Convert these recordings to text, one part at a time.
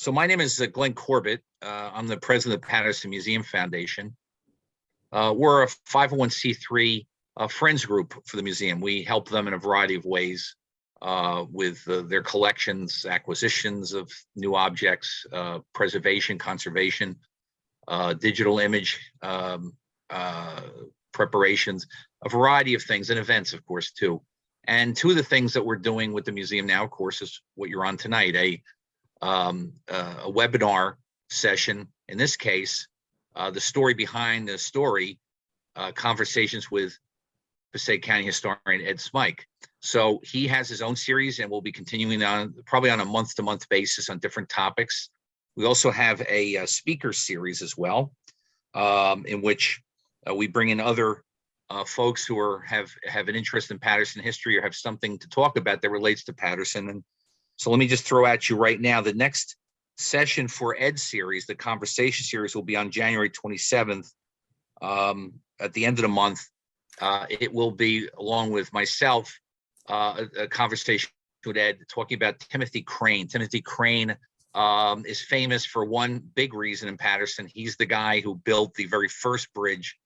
So my name is Glenn Corbett. I'm the president of the Paterson Museum Foundation. We're a 501c3 friends group for the museum. We help them in a variety of ways with their collections, acquisitions of new objects, preservation, conservation, digital image preparations, a variety of things, and events, of course, too. And two of the things that we're doing with the museum now, of course, is what you're on tonight, a webinar session. In this case, the story behind the story, conversations with Passaic County historian Ed Smyk. So he has his own series, and we'll be continuing on probably on a month-to-month basis on different topics. We also have a speaker series as well, in which we bring in other folks who have an interest in Paterson history or have something to talk about that relates to Paterson. And so let me just throw at you right now, the next session for Ed series, the conversation series, will be on January 27th at the end of the month. It will be, along with myself, a conversation with Ed talking about Timothy Crane. Timothy Crane is famous for one big reason in Paterson. He's the guy who built the very first bridge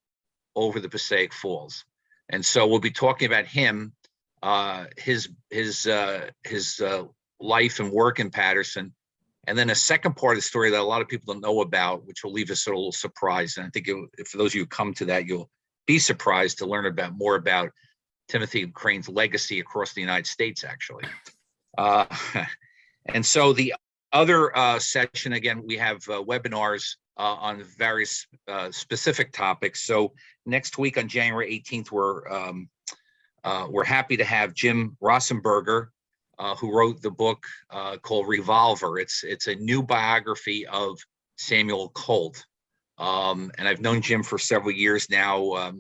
over the Passaic Falls. And so we'll be talking about him, his life and work in Paterson. And then a second part of the story that a lot of people don't know about, which will leave us a little surprised. And I think for those of you who come to that, you'll be surprised to learn more about Timothy Crane's legacy across the United States, actually. And so the other section, again, we have webinars on various specific topics. So next week on January 18th, we're happy to have Jim Rossenberger, who wrote the book called Revolver. It's a new biography of Samuel Colt. And I've known Jim for several years now.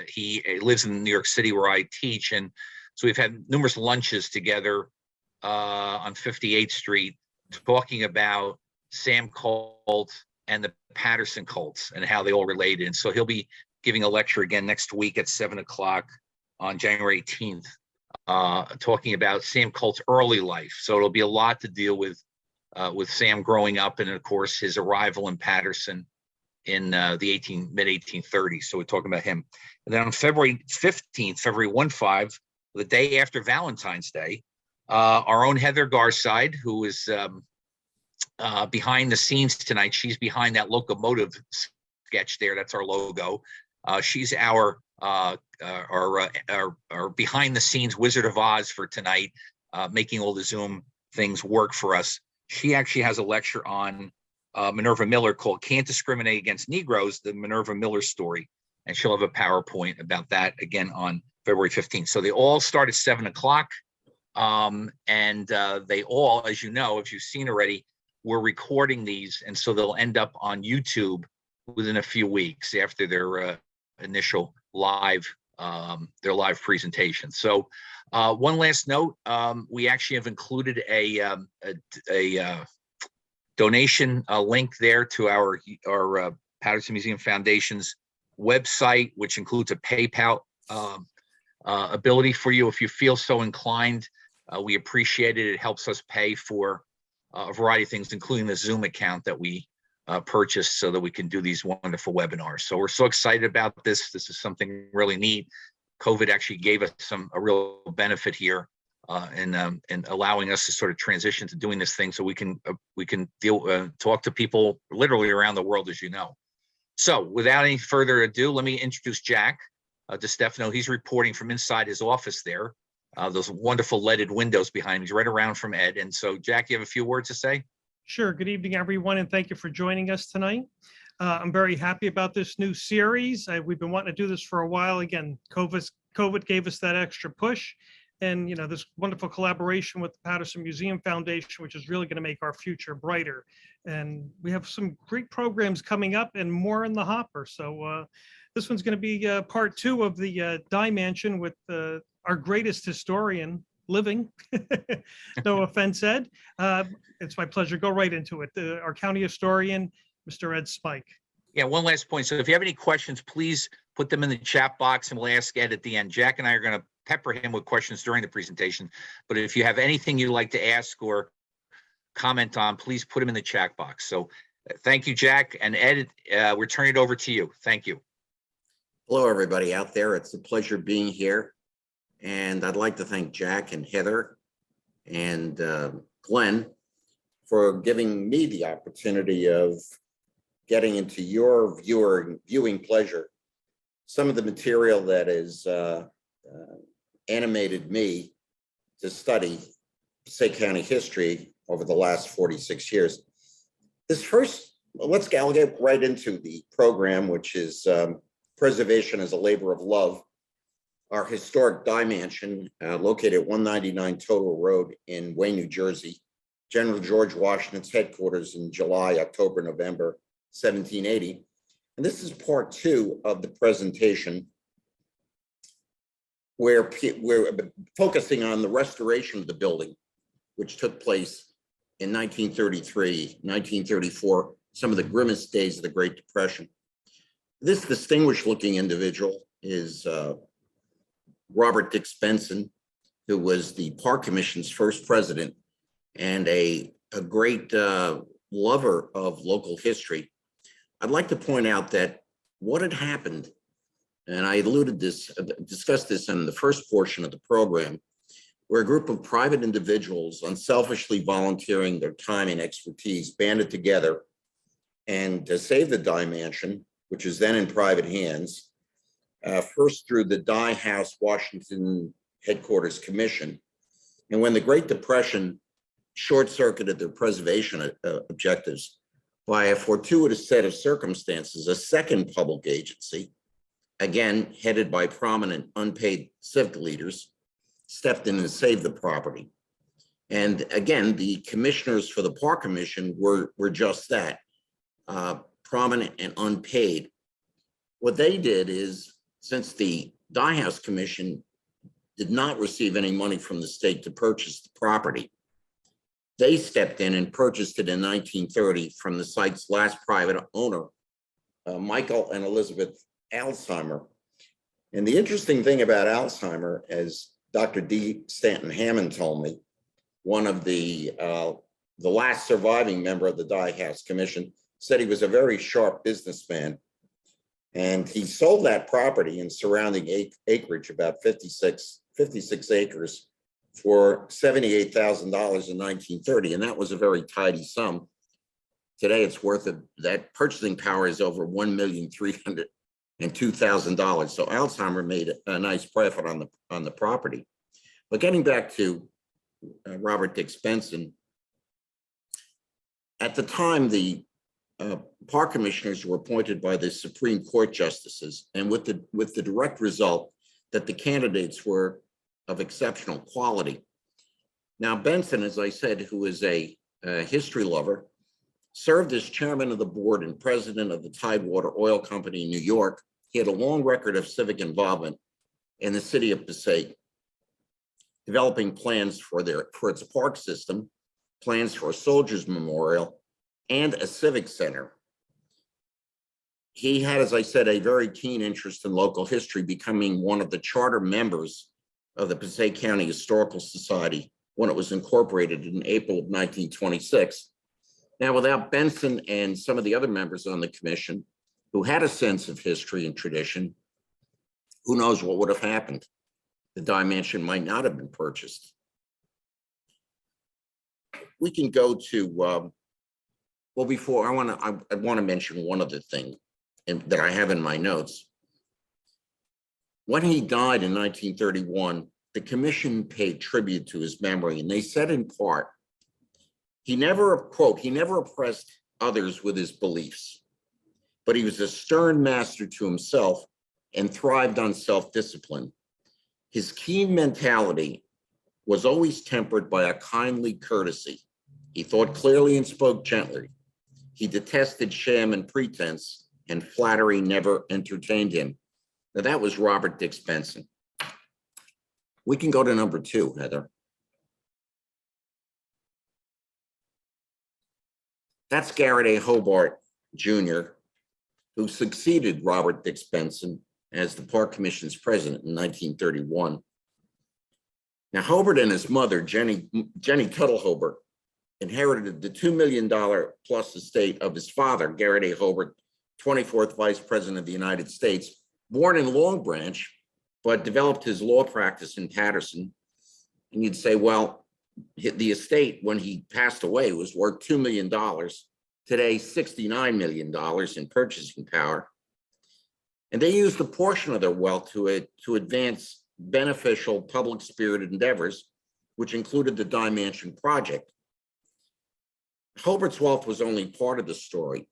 He lives in New York City where I teach. And so we've had numerous lunches together on 58th Street talking about Sam Colt and the Paterson Colts and how they all related. And so he'll be giving a lecture again next week at 7 o'clock on January 18th, talking about Sam Colt's early life. So it'll be a lot to deal with Sam growing up and, of course, his arrival in Paterson in the mid-1830s. So we're talking about him. And then on February 15th, February 1-5, the day after Valentine's Day, our own Heather Garside, who is behind the scenes tonight. She's behind that locomotive sketch there. That's our logo. She's our behind the scenes Wizard of Oz for tonight, making all the Zoom things work for us. She actually has a lecture on Minerva Miller called Can't Discriminate Against Negroes, the Minerva Miller story. And she'll have a PowerPoint about that again on February 15th. So they all start at 7 o'clock. And they all, as you know, if you've seen already, we're recording these. And so they'll end up on YouTube within a few weeks after their initial live presentation. So one last note, we actually have included a donation link there to our Paterson Museum Foundation's website, which includes a PayPal ability for you if you feel so inclined. We appreciate it. It helps us pay for a variety of things, including the Zoom account that we purchased so that we can do these wonderful webinars. So we're so excited about this. This is something really neat. COVID actually gave us a real benefit here in allowing us to sort of transition to doing this thing so we can talk to people literally around the world, as you know. So without any further ado, let me introduce Jack DeStefano. He's reporting from inside his office there. Those wonderful leaded windows behind him. He's right around from Ed. And so, Jack, you have a few words to say? Sure. Good evening, everyone, and thank you for joining us tonight. I'm very happy about this new series. We've been wanting to do this for a while. Again, COVID gave us that extra push. And, this wonderful collaboration with the Paterson Museum Foundation, which is really going to make our future brighter. And we have some great programs coming up and more in the hopper. So this one's going to be part 2 of the Dey Mansion with our greatest historian living. No offense, Ed. It's my pleasure. Go right into it. Our county historian, Mr. Ed Smyk. Yeah, one last point. So if you have any questions, please put them in the chat box and we'll ask Ed at the end. Jack and I are going to pepper him with questions during the presentation. But if you have anything you'd like to ask or comment on, please put them in the chat box. So thank you, Jack. And Ed, we're turning it over to you. Thank you. Hello, everybody out there. It's a pleasure being here. And I'd like to thank Jack and Heather and Glenn for giving me the opportunity of getting into your viewing pleasure some of the material that is animated me to study Passaic County history over the last 46 years. I'll get right into the program, which is Preservation as a Labor of Love. Our historic Dey Mansion, located at 199 Total Road in Wayne, New Jersey, General George Washington's headquarters in July, October, November 1780. And this is part 2 of the presentation, where we're focusing on the restoration of the building, which took place in 1933, 1934, some of the grimmest days of the Great Depression. This distinguished looking individual is Robert Dick Benson, who was the Park Commission's first president and a great lover of local history. I'd like to point out that what had happened, and I discussed this in the first portion of the program, where a group of private individuals unselfishly volunteering their time and expertise banded together and to save the Dey Mansion, which was then in private hands, first through the Dey House Washington Headquarters Commission. And when the Great Depression short-circuited their preservation objectives, by a fortuitous set of circumstances, a second public agency, again headed by prominent unpaid civic leaders, stepped in and saved the property. And again, the commissioners for the Park Commission were just that, prominent and unpaid. What they did is, since the Dey House Commission did not receive any money from the state to purchase the property, they stepped in and purchased it in 1930 from the site's last private owner, Michael and Elizabeth Alzheimer. And the interesting thing about Alzheimer, as Dr. D. Stanton Hammond told me, one of the last surviving member of the Dey House Commission, said he was a very sharp businessman. And he sold that property and surrounding acreage, about 56 acres, for $78,000 in 1930. And that was a very tidy sum. Today, it's worth that purchasing power is over $1,302,000. So Alzheimer made a nice profit on the property. But getting back to Robert Dick Benson, at the time, the park commissioners were appointed by the Supreme Court justices, and with the direct result that the candidates were of exceptional quality. Now, Benson, as I said, who is a history lover, served as chairman of the board and president of the Tidewater Oil Company in New York. He had a long record of civic involvement in the city of Passaic, developing plans for its park system, plans for a soldiers memorial, and a civic center. He had, as I said, a very keen interest in local history, becoming one of the charter members of the Passaic County Historical Society when it was incorporated in April of 1926. Now, without Benson and some of the other members on the commission who had a sense of history and tradition, who knows what would have happened? The Dey Mansion might not have been purchased. We can go to, well, before I want to mention one other thing that I have in my notes. When he died in 1931, the commission paid tribute to his memory, and they said in part, he never, quote, he never oppressed others with his beliefs, but he was a stern master to himself and thrived on self-discipline. His keen mentality was always tempered by a kindly courtesy. He thought clearly and spoke gently. He detested sham and pretense, and flattery never entertained him. Now, that was Robert Dick Benson. We can go to number 2, Heather. That's Garrett A. Hobart Jr., who succeeded Robert Dick Benson as the Park Commission's president in 1931. Now, Hobart and his mother, Jenny Tuttle Hobart, inherited the $2 million plus estate of his father, Garrett A. Hobart, 24th Vice President of the United States, born in Long Branch, but developed his law practice in Paterson. And you'd say, well, the estate, when he passed away, was worth $2 million. Today, $69 million in purchasing power. And they used a portion of their wealth to advance beneficial public spirited endeavors, which included the Dey Mansion project. Hobart's wealth was only part of the story.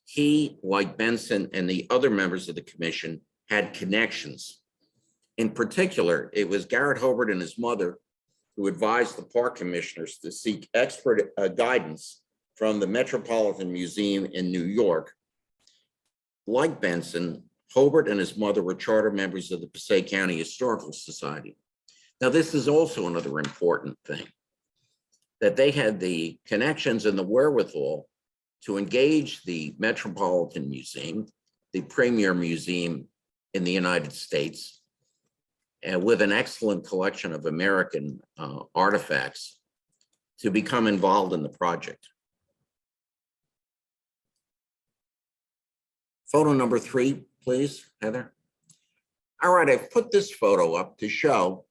He, like Benson and the other members of the commission, had connections. In particular, it was Garrett Hobart and his mother who advised the park commissioners to seek expert guidance from the Metropolitan Museum in New York. Like Benson, Hobart and his mother were charter members of the Passaic County Historical Society. Now, this is also another important thing, that they had the connections and the wherewithal to engage the Metropolitan Museum, the premier museum in the United States, and with an excellent collection of American artifacts, to become involved in the project. Photo number 3, please, Heather. All right, I've put this photo up to show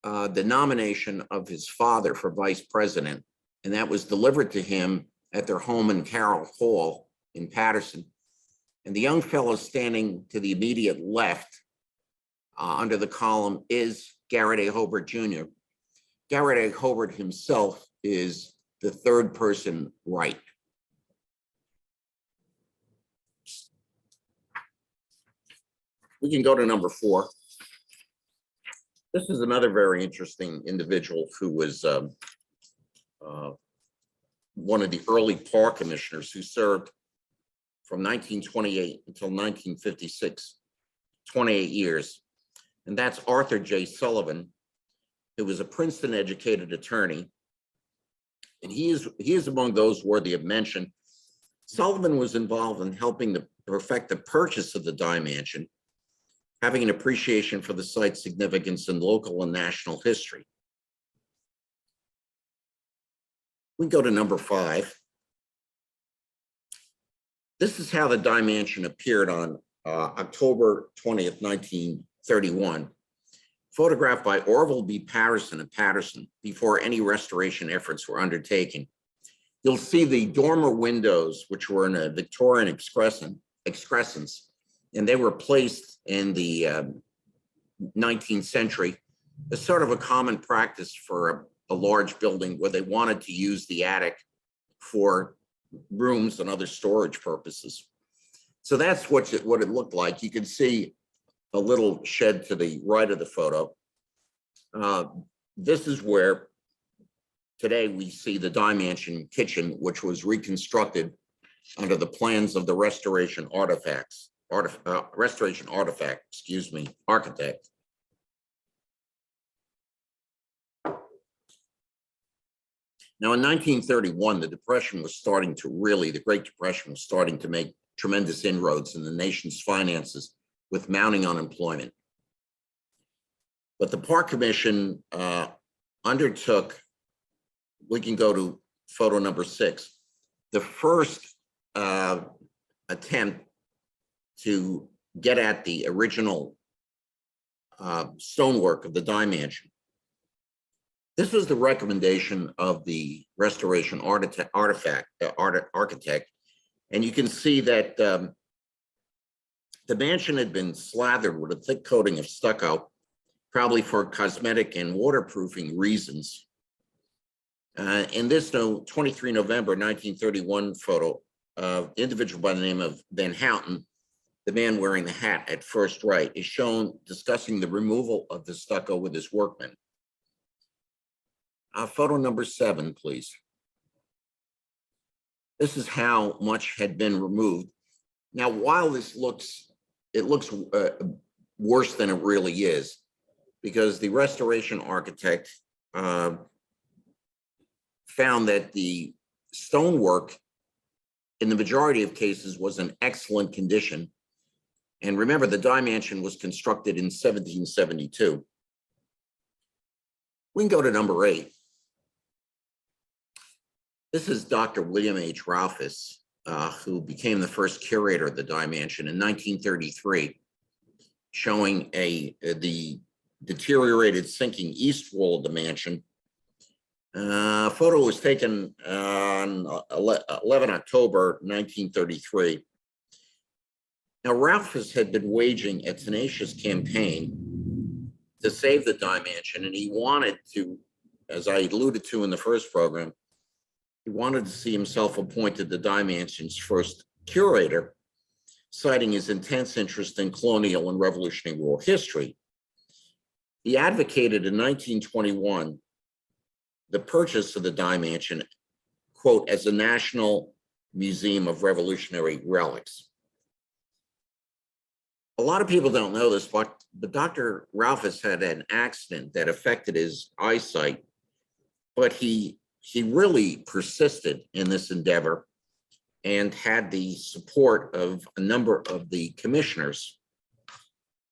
the nomination of his father for vice president, and that was delivered to him at their home in Carroll Hall in Paterson. And the young fellow standing to the immediate left under the column is Garrett A. Hobart Jr. Garrett A. Hobart himself is the third person right. We can go to number 4. This is another very interesting individual who was one of the early park commissioners who served from 1928 until 1956, 28 years. And that's Arthur J. Sullivan, who was a Princeton educated attorney. And he is among those worthy of mention. Sullivan was involved in helping to perfect the purchase of the Dey Mansion, having an appreciation for the site's significance in local and national history. We go to number 5. This is how the Dey Mansion appeared on October 20th, 1931, photographed by Orville B. Patterson of Paterson before any restoration efforts were undertaken. You'll see the dormer windows, which were in a Victorian excrescence, and they were placed in the 19th century as sort of a common practice for a large building where they wanted to use the attic for rooms and other storage purposes. So that's what it looked like. You can see a little shed to the right of the photo. This is where today we see the Dey Mansion kitchen, which was reconstructed under the plans of the restoration architect. Now, in 1931, the Great Depression was starting to make tremendous inroads in the nation's finances with mounting unemployment. But the Park Commission undertook, we can go to photo number 6, the first attempt to get at the original stonework of the Dey Mansion. This was the recommendation of the restoration architect, and you can see that the mansion had been slathered with a thick coating of stucco, probably for cosmetic and waterproofing reasons. In this 23 November 1931 photo, individual by the name of Van Houten, the man wearing the hat at first right, is shown discussing the removal of the stucco with his workmen. Photo number 7, please. This is how much had been removed. Now, while this looks worse than it really is, because the restoration architect found that the stonework in the majority of cases was in excellent condition. And remember, the Dey Mansion was constructed in 1772. We can go to number 8. This is Dr. William H. Ralphus, who became the first curator of the Dey Mansion in 1933, showing the deteriorated sinking east wall of the mansion. Photo was taken on 11 October 1933. Now, Ralphus had been waging a tenacious campaign to save the Dey Mansion, and he wanted to, as I alluded to in the first program, he wanted to see himself appointed the Dey Mansion's first curator, citing his intense interest in colonial and Revolutionary War history. He advocated in 1921 the purchase of the Dey Mansion, quote, as a National Museum of Revolutionary Relics. A lot of people don't know this, but Dr. Ralphus had an accident that affected his eyesight, but he really persisted in this endeavor and had the support of a number of the commissioners.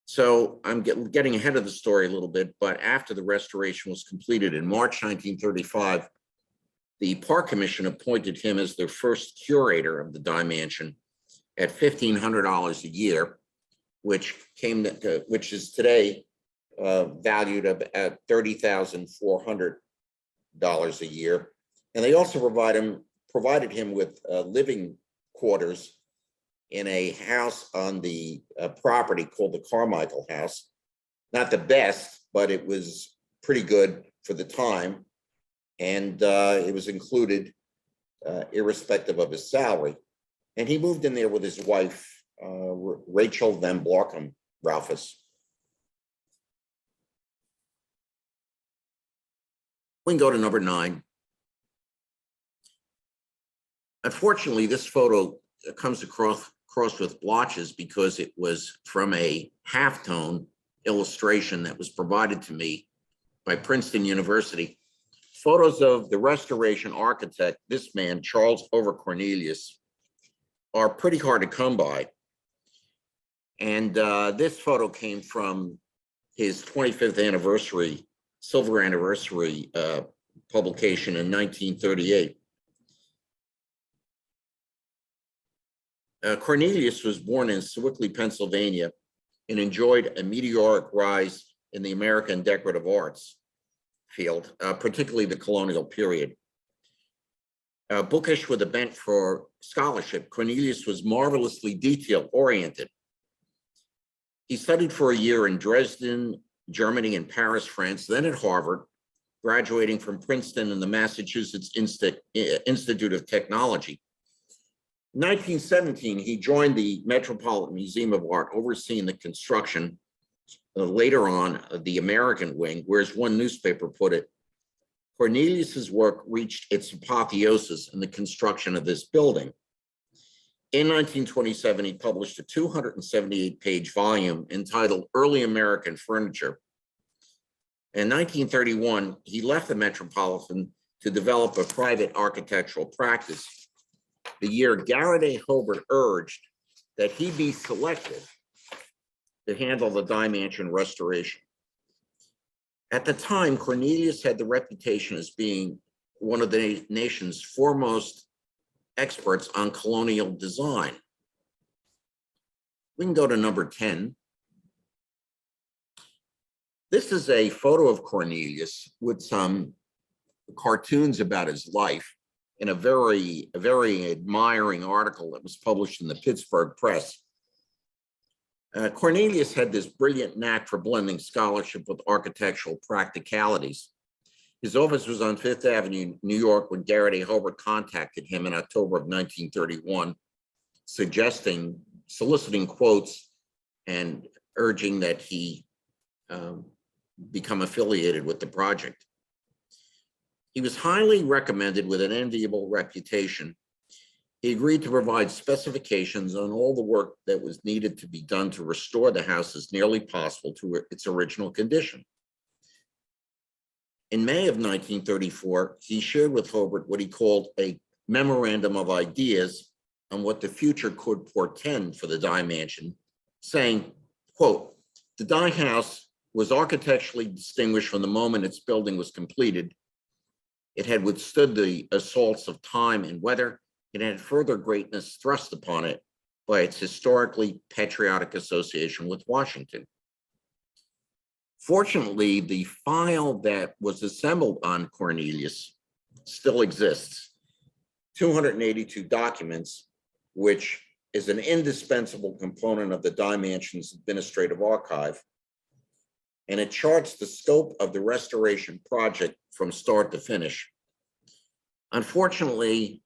So I'm getting ahead of the story a little bit, but after the restoration was completed in March 1935, the Park Commission appointed him as their first curator of the Dey Mansion at $1,500 a year, which is today valued at $30,400 a year. And they also provided him with living quarters in a house on the property called the Carmichael House. Not the best, but it was pretty good for the time. And it was included irrespective of his salary. And he moved in there with his wife, Rachel Van Blockham Ralphus. We can go to number 9. Unfortunately, this photo comes across with blotches because it was from a halftone illustration that was provided to me by Princeton University. Photos of the restoration architect, this man, Charles Over Cornelius, are pretty hard to come by. And this photo came from his 25th anniversary, silver anniversary publication in 1938. Cornelius was born in Sewickley, Pennsylvania, and enjoyed a meteoric rise in the American decorative arts field, particularly the colonial period. Bookish with a bent for scholarship, Cornelius was marvelously detail-oriented. He studied for a year in Dresden, Germany, and Paris, France, then at Harvard, graduating from Princeton and the Massachusetts Institute of Technology. In 1917, he joined the Metropolitan Museum of Art, overseeing the construction, later on, the American wing, whereas one newspaper put it, Cornelius's work reached its apotheosis in the construction of this building. In 1927, he published a 278-page volume entitled Early American Furniture. In 1931, he left the Metropolitan to develop a private architectural practice. The year Garrett A. Hobart urged that he be selected to handle the Dey Mansion restoration. At the time, Cornelius had the reputation as being one of the nation's foremost experts on colonial design. We can go to number 10. This is a photo of Cornelius with some cartoons about his life in a very admiring article that was published in the Pittsburgh Press. Cornelius had this brilliant knack for blending scholarship with architectural practicalities. His office was on Fifth Avenue, New York, when Garrett A. Hobart contacted him in October of 1931, soliciting quotes and urging that he become affiliated with the project. He was highly recommended with an enviable reputation. He agreed to provide specifications on all the work that was needed to be done to restore the house as nearly possible to its original condition. In May of 1934, he shared with Hobart what he called a memorandum of ideas on what the future could portend for the Dey Mansion, saying, quote, "The Dey House was architecturally distinguished from the moment its building was completed It had withstood the assaults of time and weather. It had further greatness thrust upon it by its historically patriotic association with Washington. Fortunately, the file that was assembled on Cornelius still exists. 282 documents, which is an indispensable component of the Dey Mansion's administrative archive. And it charts the scope of the restoration project from start to finish. Unfortunately,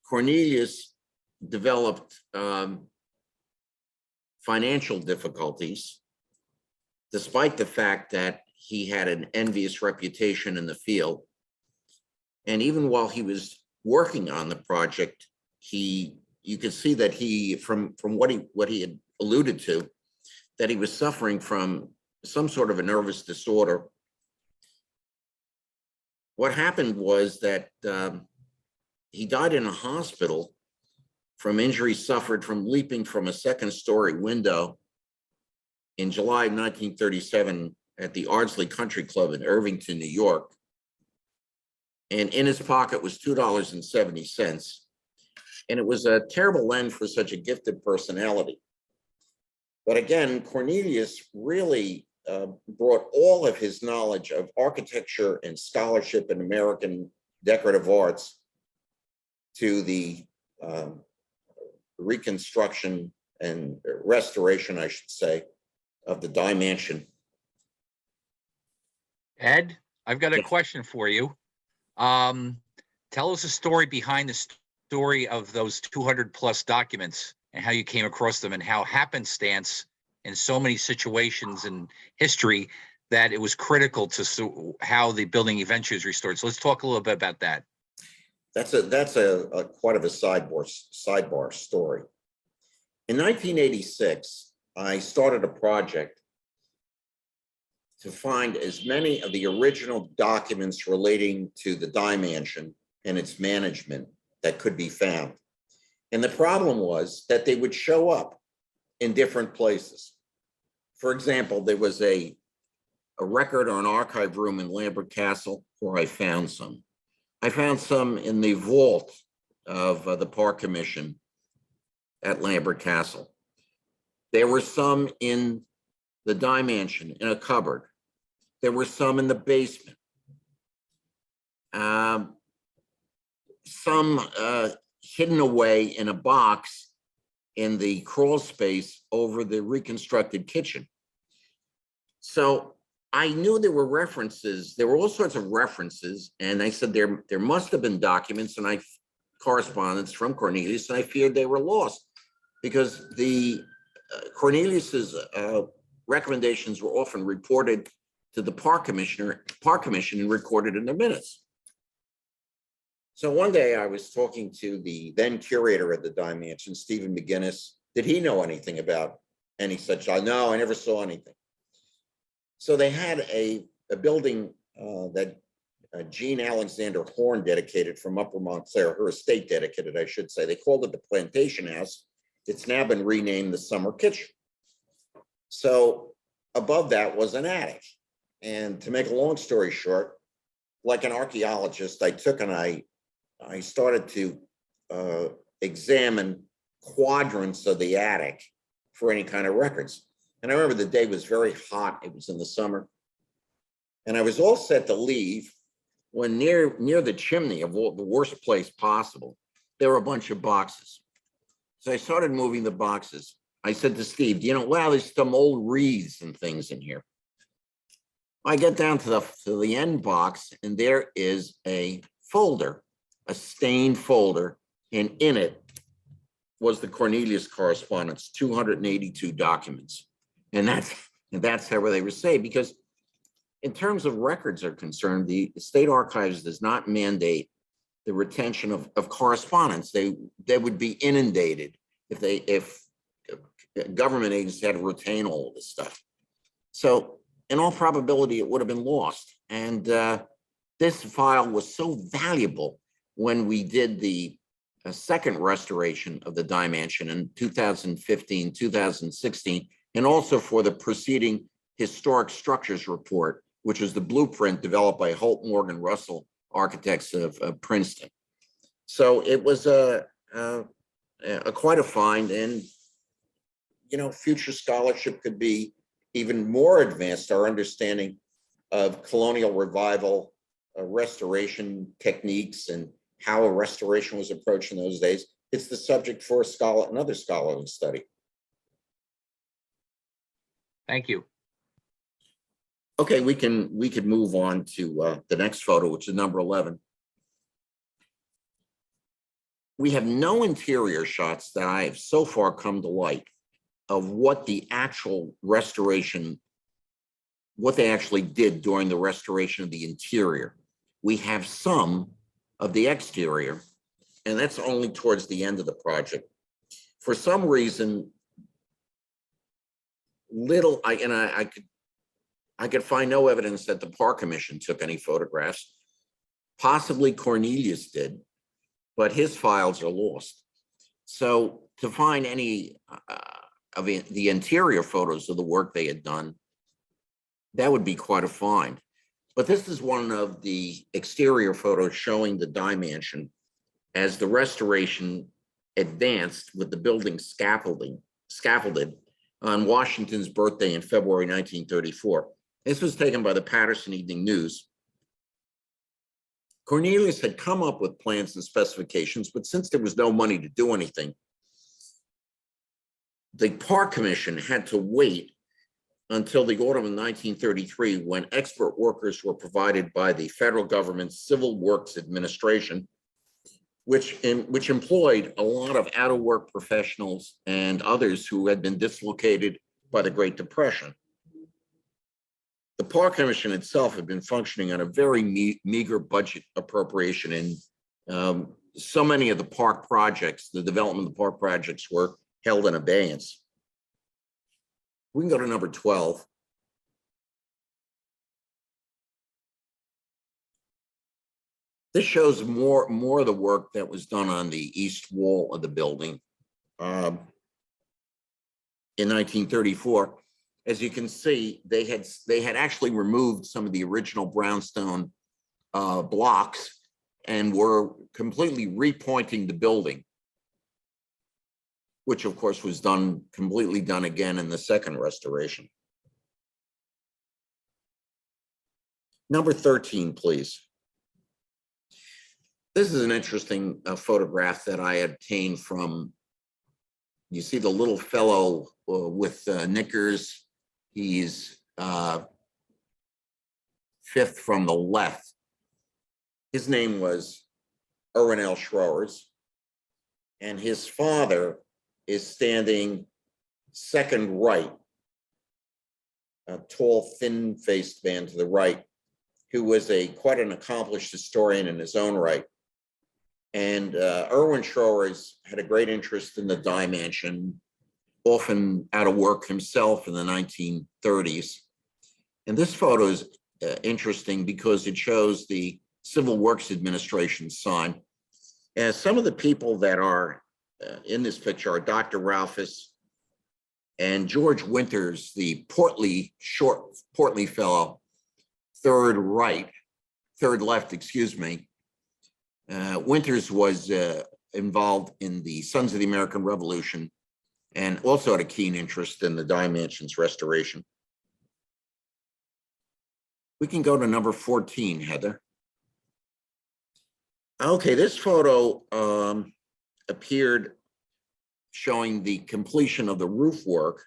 Cornelius developed financial difficulties, despite the fact that he had an envious reputation in the field. And even while he was working on the project, you could see that from what he had alluded to, that he was suffering from some sort of a nervous disorder. What happened was that he died in a hospital from injuries suffered from leaping from a second-story window in July 1937 at the Ardsley Country Club in Irvington, New York. And in his pocket was $2.70. And it was a terrible end for such a gifted personality. But again, Cornelius really brought all of his knowledge of architecture and scholarship in American decorative arts to the reconstruction and restoration, I should say, of the Dey Mansion. Ed, I've got a question for you. Tell us a story behind the story of those 200 plus documents and how you came across them and how happenstance in so many situations in history that it was critical to how the building eventually was restored. So let's talk a little bit about that. That's a quite of a sidebar story. In 1986, I started a project to find as many of the original documents relating to the Dey Mansion and its management that could be found. And the problem was that they would show up in different places. For example, there was a record or an archive room in Lambert Castle where I found some. I found some in the vault of the Park Commission at Lambert Castle. There were some in the Dey Mansion in a cupboard. There were some in the basement. Some hidden away in a box in the crawl space over the reconstructed kitchen. So I knew there were references. There were all sorts of references, and I said there must have been documents and correspondence from Cornelius, and I feared they were lost because the Cornelius's recommendations were often reported to the Park Commission and recorded in their minutes. So one day I was talking to the then curator of the Dey Mansion, Stephen McGinnis. Did he know anything about any such? No, I never saw anything. So they had a building that Jean Alexander Horn dedicated from Upper Montclair, her estate dedicated, I should say. They called it the Plantation House. It's now been renamed the Summer Kitchen. So above that was an attic. And to make a long story short, like an archaeologist, I took and I started to examine quadrants of the attic for any kind of records. And I remember the day was very hot. It was in the summer. And I was all set to leave when near the chimney of the worst place possible, there were a bunch of boxes. So I started moving the boxes. I said to Steve, wow, there's some old wreaths and things in here. I get down to the end box, and there is a folder, a stained folder, and in it was the Cornelius correspondence, 282 documents. And that's how they were saved, because in terms of records are concerned, the State Archives does not mandate the retention of correspondence. They would be inundated if government agencies had to retain all of this stuff. So in all probability, it would have been lost. And this file was so valuable when we did the second restoration of the Dey Mansion in 2015, 2016, and also for the preceding historic structures report, which was the blueprint developed by Holt Morgan Russell Architects of Princeton. So it was quite a find, and future scholarship could be even more advanced. Our understanding of colonial revival, restoration techniques, and how a restoration was approached in those days. It's the subject for another scholarly study. Thank you. Okay, we can move on to the next photo, which is number 11. We have no interior shots that I have so far come to light of what the actual restoration, what they actually did during the restoration of the interior. We have some of the exterior, and that's only towards the end of the project. For some reason, I could find no evidence that the Park Commission took any photographs. Possibly Cornelius did, but his files are lost. So to find any of the interior photos of the work they had done, that would be quite a find. But this is one of the exterior photos showing the Dey Mansion as the restoration advanced with the building scaffolded on Washington's birthday in February 1934. This was taken by the Paterson Evening News. Cornelius had come up with plans and specifications, but since there was no money to do anything, the Park Commission had to wait until the autumn of 1933, when expert workers were provided by the federal government's Civil Works Administration, which employed a lot of out-of-work professionals and others who had been dislocated by the Great Depression. The Park Commission itself had been functioning on a very meager budget appropriation, and so many of the park projects, the development of the park projects, were held in abeyance. We can go to number 12. This shows more of the work that was done on the east wall of the building in 1934. As you can see, they had actually removed some of the original brownstone blocks and were completely repointing the building, which of course was completely done again in the second restoration. Number 13, please. This is an interesting photograph that I obtained from, you see the little fellow with knickers. He's fifth from the left. His name was Irwin L. Schroers, and his father is standing second right, a tall, thin-faced man to the right, who was quite an accomplished historian in his own right. And Irwin Schroers had a great interest in the Dey Mansion, often out of work himself in the 1930s. And this photo is interesting because it shows the Civil Works Administration sign. And some of the people that are in this picture are Dr. Ralphus and George Winters, the portly fellow, third left, excuse me. Winters was involved in the Sons of the American Revolution and also had a keen interest in the Dey Mansion's restoration. We can go to number 14, Heather. Okay, this photo appeared showing the completion of the roof work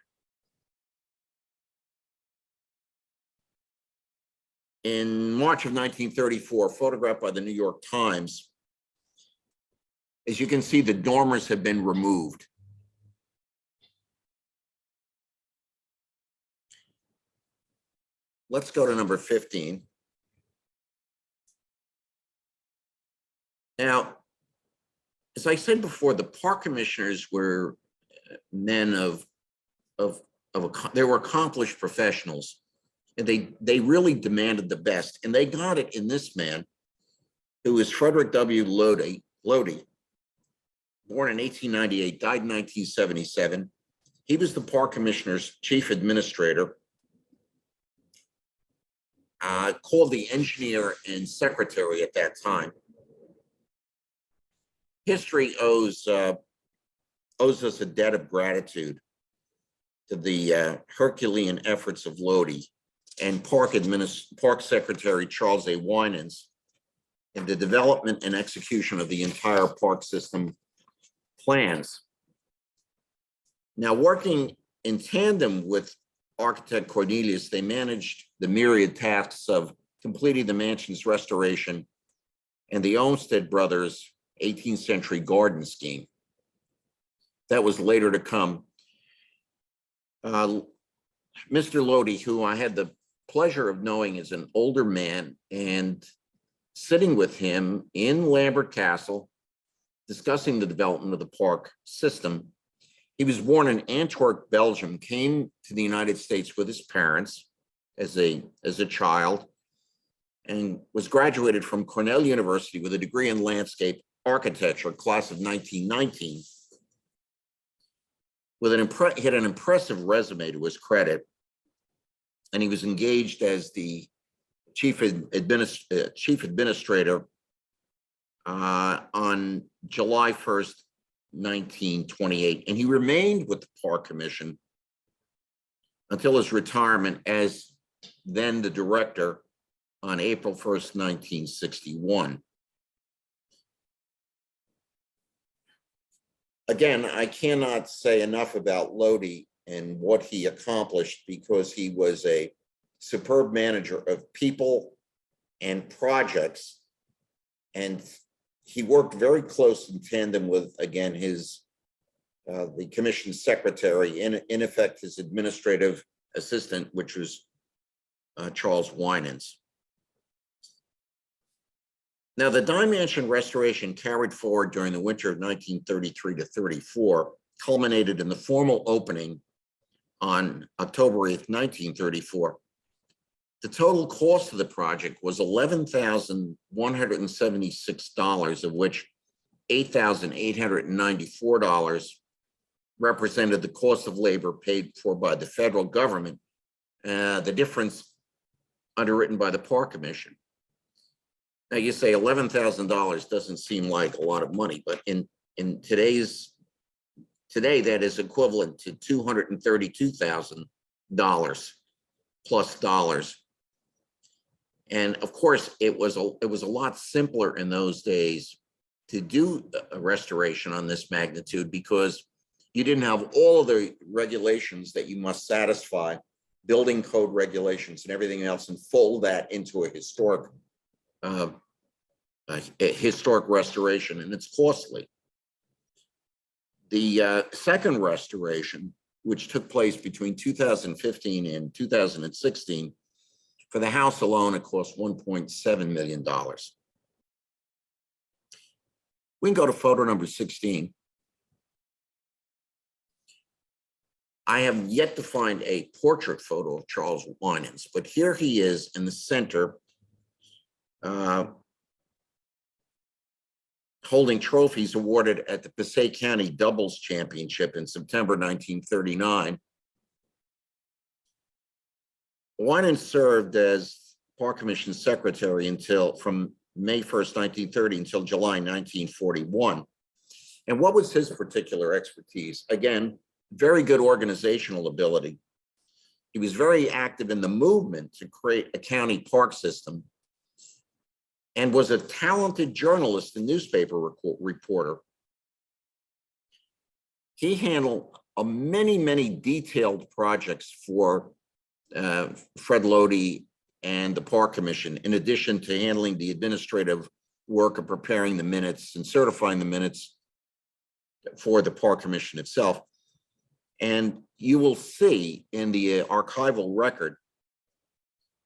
in March of 1934, photographed by the New York Times. As you can see, the dormers have been removed. Let's go to number 15. Now, as I said before, the park commissioners were men they were accomplished professionals, and they really demanded the best, and they got it in this man, who is Frederick W Lode, born in 1898, died in 1977. He was the park commissioner's chief administrator. called the engineer and secretary at that time. History owes us a debt of gratitude to the Herculean efforts of Lode and Park Secretary Charles A. Wyans in the development and execution of the entire park system plans. Now, working in tandem with architect Cornelius, they managed the myriad tasks of completing the mansion's restoration and the Olmsted Brothers 18th century garden scheme. That was later to come. Mr. Lode, who I had the pleasure of knowing as an older man and sitting with him in Lambert Castle, discussing the development of the park system. He was born in Antwerp, Belgium, came to the United States with his parents as a child, and was graduated from Cornell University with a degree in landscape architecture, class of 1919. He had an impressive resume to his credit, and he was engaged as the chief administrator on July 1st, 1928, and he remained with the Park Commission until his retirement as then the director on April 1st, 1961. Again, I cannot say enough about Lode and what he accomplished, because he was a superb manager of people and projects, and he worked very close in tandem with, again, his the commission secretary, in effect his administrative assistant, which was Charles Wyans. Now, the Dey Mansion restoration carried forward during the winter of 1933 to 34 culminated in the formal opening on October 8th, 1934. The total cost of the project was $11,176, of which $8,894 represented the cost of labor paid for by the federal government, the difference underwritten by the Park Commission. Now, you say $11,000 doesn't seem like a lot of money, but in today that is equivalent to $232,000 plus dollars. And of course, it was a lot simpler in those days to do a restoration on this magnitude, because you didn't have all of the regulations that you must satisfy, building code regulations and everything else, and fold that into a historic restoration, and it's costly. The second restoration, which took place between 2015 and 2016, for the house alone, it cost $1.7 million. We can go to photo number 16. I have yet to find a portrait photo of Charles Wyans, but here he is in the center, holding trophies awarded at the Passaic County Doubles Championship in September 1939. Wyans served as Park Commission secretary from May 1st, 1930 until July 1941. And what was his particular expertise? Again, very good organizational ability. He was very active in the movement to create a county park system, and was a talented journalist and newspaper reporter. He handled many detailed projects for Fred Lode and the Park Commission, in addition to handling the administrative work of preparing the minutes and certifying the minutes for the Park Commission itself. And you will see in the archival record,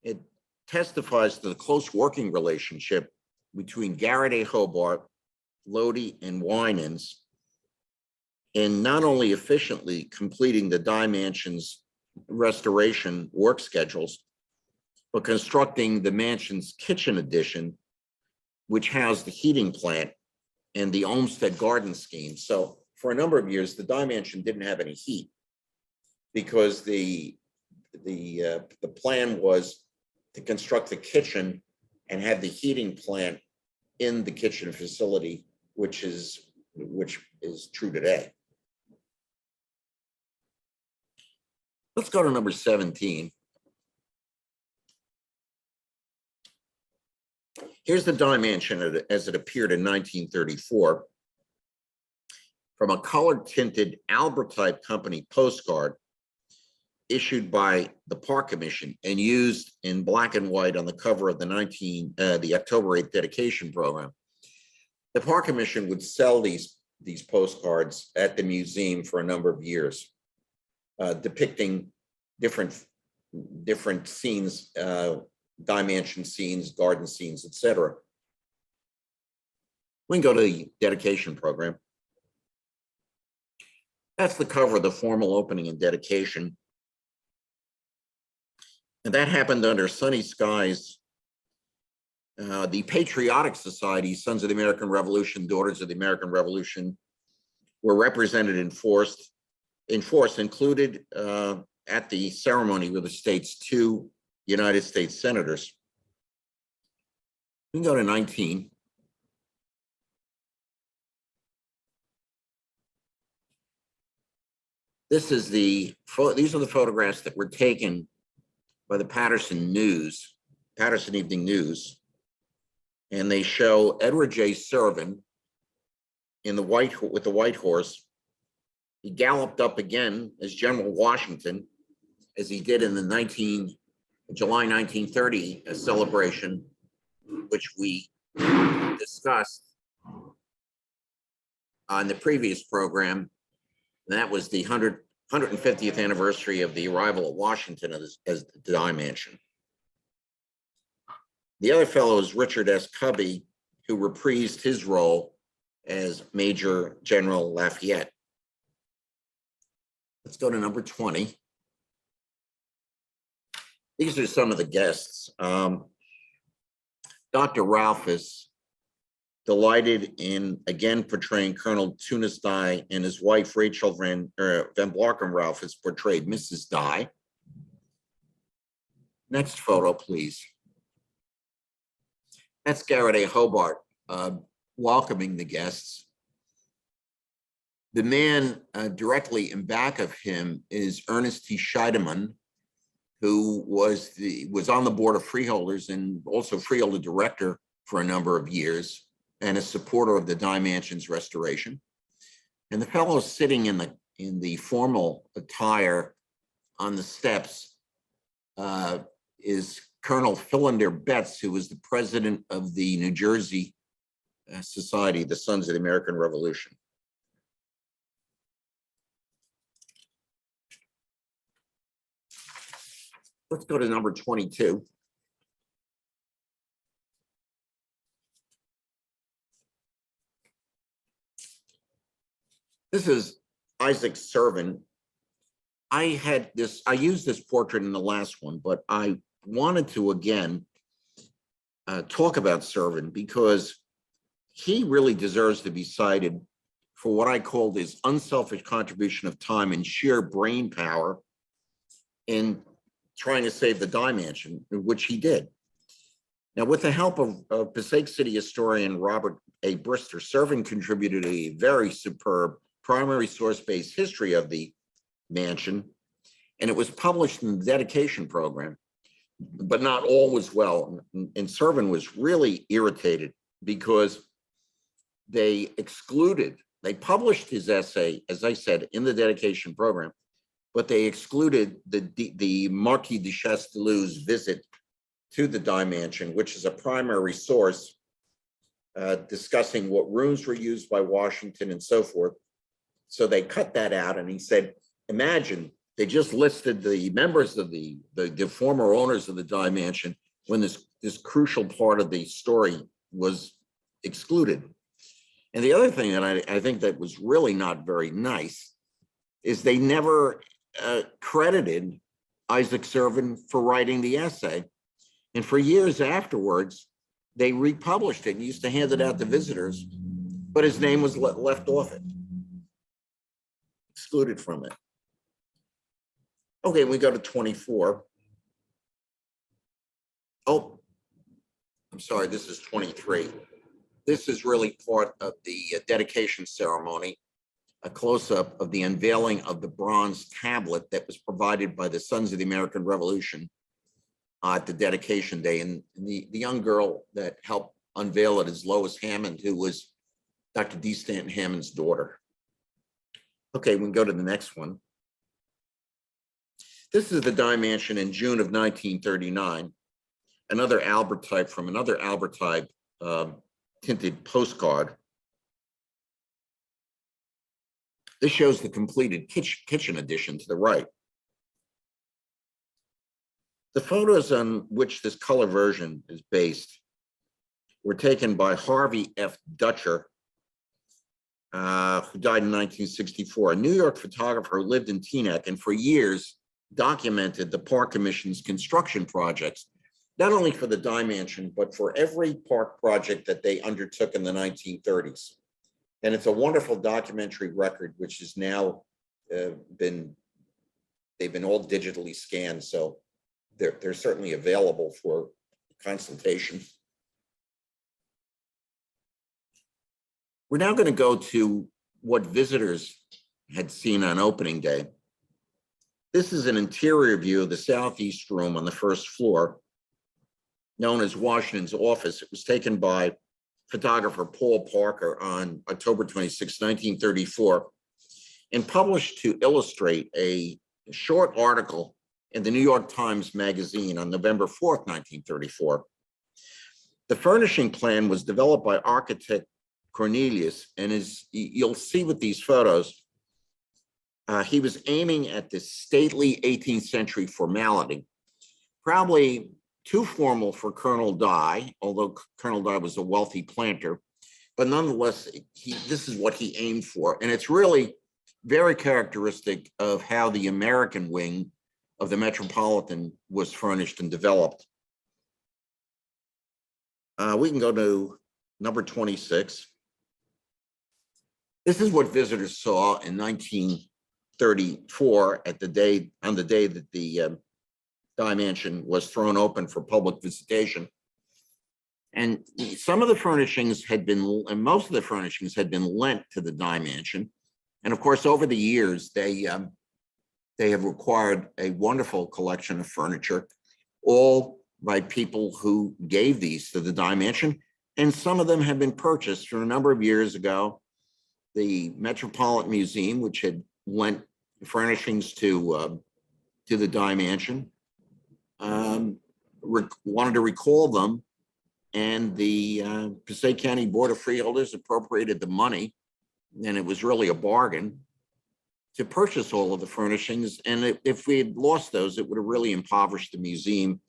it testifies to the close working relationship between Garrett A. Hobart, Lode, and Wyans in not only efficiently completing the Dey Mansion's restoration work schedules, but constructing the mansion's kitchen addition, which housed the heating plant and the Olmsted garden scheme. So for a number of years, the Dey Mansion didn't have any heat, because the plan was to construct the kitchen and have the heating plant in the kitchen facility, which is true today. Let's go to number 17. Here's the Dey Mansion as it appeared in 1934. From a color-tinted Albert-type company postcard issued by the Park Commission and used in black and white on the cover of the October 8th dedication program. The Park Commission would sell these postcards at the museum for a number of years, depicting different scenes, Dey Mansion scenes, garden scenes, etc. We can go to the dedication program. That's the cover of the formal opening and dedication. And that happened under sunny skies. The Patriotic Society, Sons of the American Revolution, Daughters of the American Revolution, were represented in force, included at the ceremony with the state's 2 United States senators. We can go to 19. These are the photographs that were taken by the Paterson Evening News, and they show Edward J. Servin with the white horse. He galloped up again as General Washington, as he did in the July 1930 celebration, which we discussed on the previous program. And that was the 150th anniversary of the arrival of Washington as the Dey Mansion. The other fellow is Richard S. Cubby, who reprised his role as Major General Lafayette. Let's go to number 20. These are some of the guests. Dr. Ralph is delighted in again portraying Colonel Tunis Dey, and his wife Rachel Van Blarcom Ralph has portrayed Mrs. Dey. Next photo, please. That's Garrett A. Hobart welcoming the guests. The man directly in back of him is Ernest T. Scheidemann, who was on the board of freeholders and also freeholder director for a number of years, and a supporter of the Dey Mansion's restoration. And the fellow sitting in the formal attire on the steps is Colonel Philander Betts, who was the president of the New Jersey Society, the Sons of the American Revolution. Let's go to number 22. This is Isaac Servin. I used this portrait in the last one, but I wanted to again talk about Servin because he really deserves to be cited for what I called his unselfish contribution of time and sheer brain power in trying to save the Dey Mansion, which he did. Now, with the help of Passaic City historian Robert A. Brister, Servin contributed a very superb primary source-based history of the mansion, and it was published in the dedication program, but not all was well. And Servin was really irritated because they published his essay, as I said, in the dedication program, but they excluded the Marquis de Chastellu's visit to the Dey Mansion, which is a primary source discussing what rooms were used by Washington and so forth. So they cut that out, and he said, imagine they just listed the members of the former owners of the Dey Mansion when this crucial part of the story was excluded. And the other thing that I think that was really not very nice is they never credited Isaac Servin for writing the essay. And for years afterwards, they republished it and used to hand it out to visitors, but his name was left off it, excluded from it. Okay, we go to 24. Oh, I'm sorry, this is 23. This is really part of the dedication ceremony, a close-up of the unveiling of the bronze tablet that was provided by the Sons of the American Revolution at the dedication day. And the young girl that helped unveil it is Lois Hammond, who was Dr. D. Stanton Hammond's daughter. Okay, we can go to the next one. This is the Dey Mansion in June of 1939. Another Albert type from another Albert type tinted postcard. This shows the completed kitchen addition to the right. The photos on which this color version is based were taken by Harvey F. Dutcher, who died in 1964. A New York photographer who lived in Teaneck and for years documented the Park Commission's construction projects, not only for the Dey Mansion, but for every park project that they undertook in the 1930s. And it's a wonderful documentary record, which has now they've been all digitally scanned. So they're certainly available for consultation. We're now going to go to what visitors had seen on opening day. This is an interior view of the southeast room on the first floor, known as Washington's office. It was taken by photographer Paul Parker on October 26, 1934, and published to illustrate a short article in the New York Times Magazine on November 4th, 1934. The furnishing plan was developed by architect Cornelius, and as you'll see with these photos, he was aiming at this stately 18th century formality, probably too formal for Colonel Dey, although Colonel Dey was a wealthy planter, but nonetheless, this is what he aimed for. And it's really very characteristic of how the American wing of the Metropolitan was furnished and developed. We can go to number 26. This is what visitors saw in 1934 on the day that the Dey Mansion was thrown open for public visitation. And some of the furnishings had been, and most of the furnishings had been lent to the Dey Mansion. And of course, over the years, they have acquired a wonderful collection of furniture, all by people who gave these to the Dey Mansion. And some of them have been purchased from a number of years ago. The Metropolitan Museum, which had lent furnishings to the Dey Mansion, wanted to recall them, and the Passaic County Board of Freeholders appropriated the money, and it was really a bargain to purchase all of the furnishings. And if we had lost those, it would have really impoverished the museum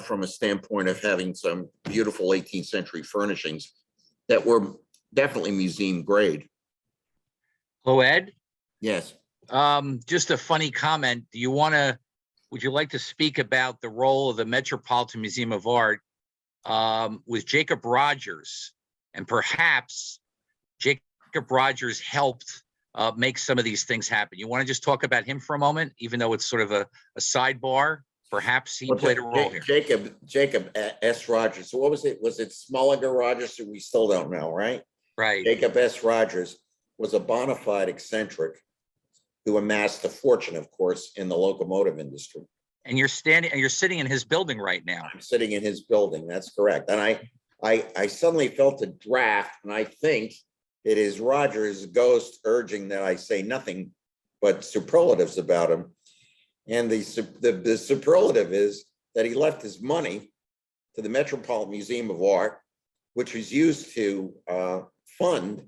from a standpoint of having some beautiful 18th century furnishings that were definitely museum grade. Hello, Ed. Yes. Just a funny comment. Would you like to speak about the role of the Metropolitan Museum of Art with Jacob Rogers? And perhaps Jacob Rogers helped make some of these things happen. You want to just talk about him for a moment, even though it's sort of a sidebar? Perhaps he played a role here. Jacob S. Rogers. So what was it? Was it Smullinger Rogers? We still don't know, right? Right. Jacob S. Rogers was a bona fide eccentric who amassed a fortune, of course, in the locomotive industry. And you're sitting in his building right now. I'm sitting in his building. That's correct. And I suddenly felt a draft, and I think it is Rogers' ghost urging that I say nothing but superlatives about him. And the superlative is that he left his money to the Metropolitan Museum of Art, which was used to fund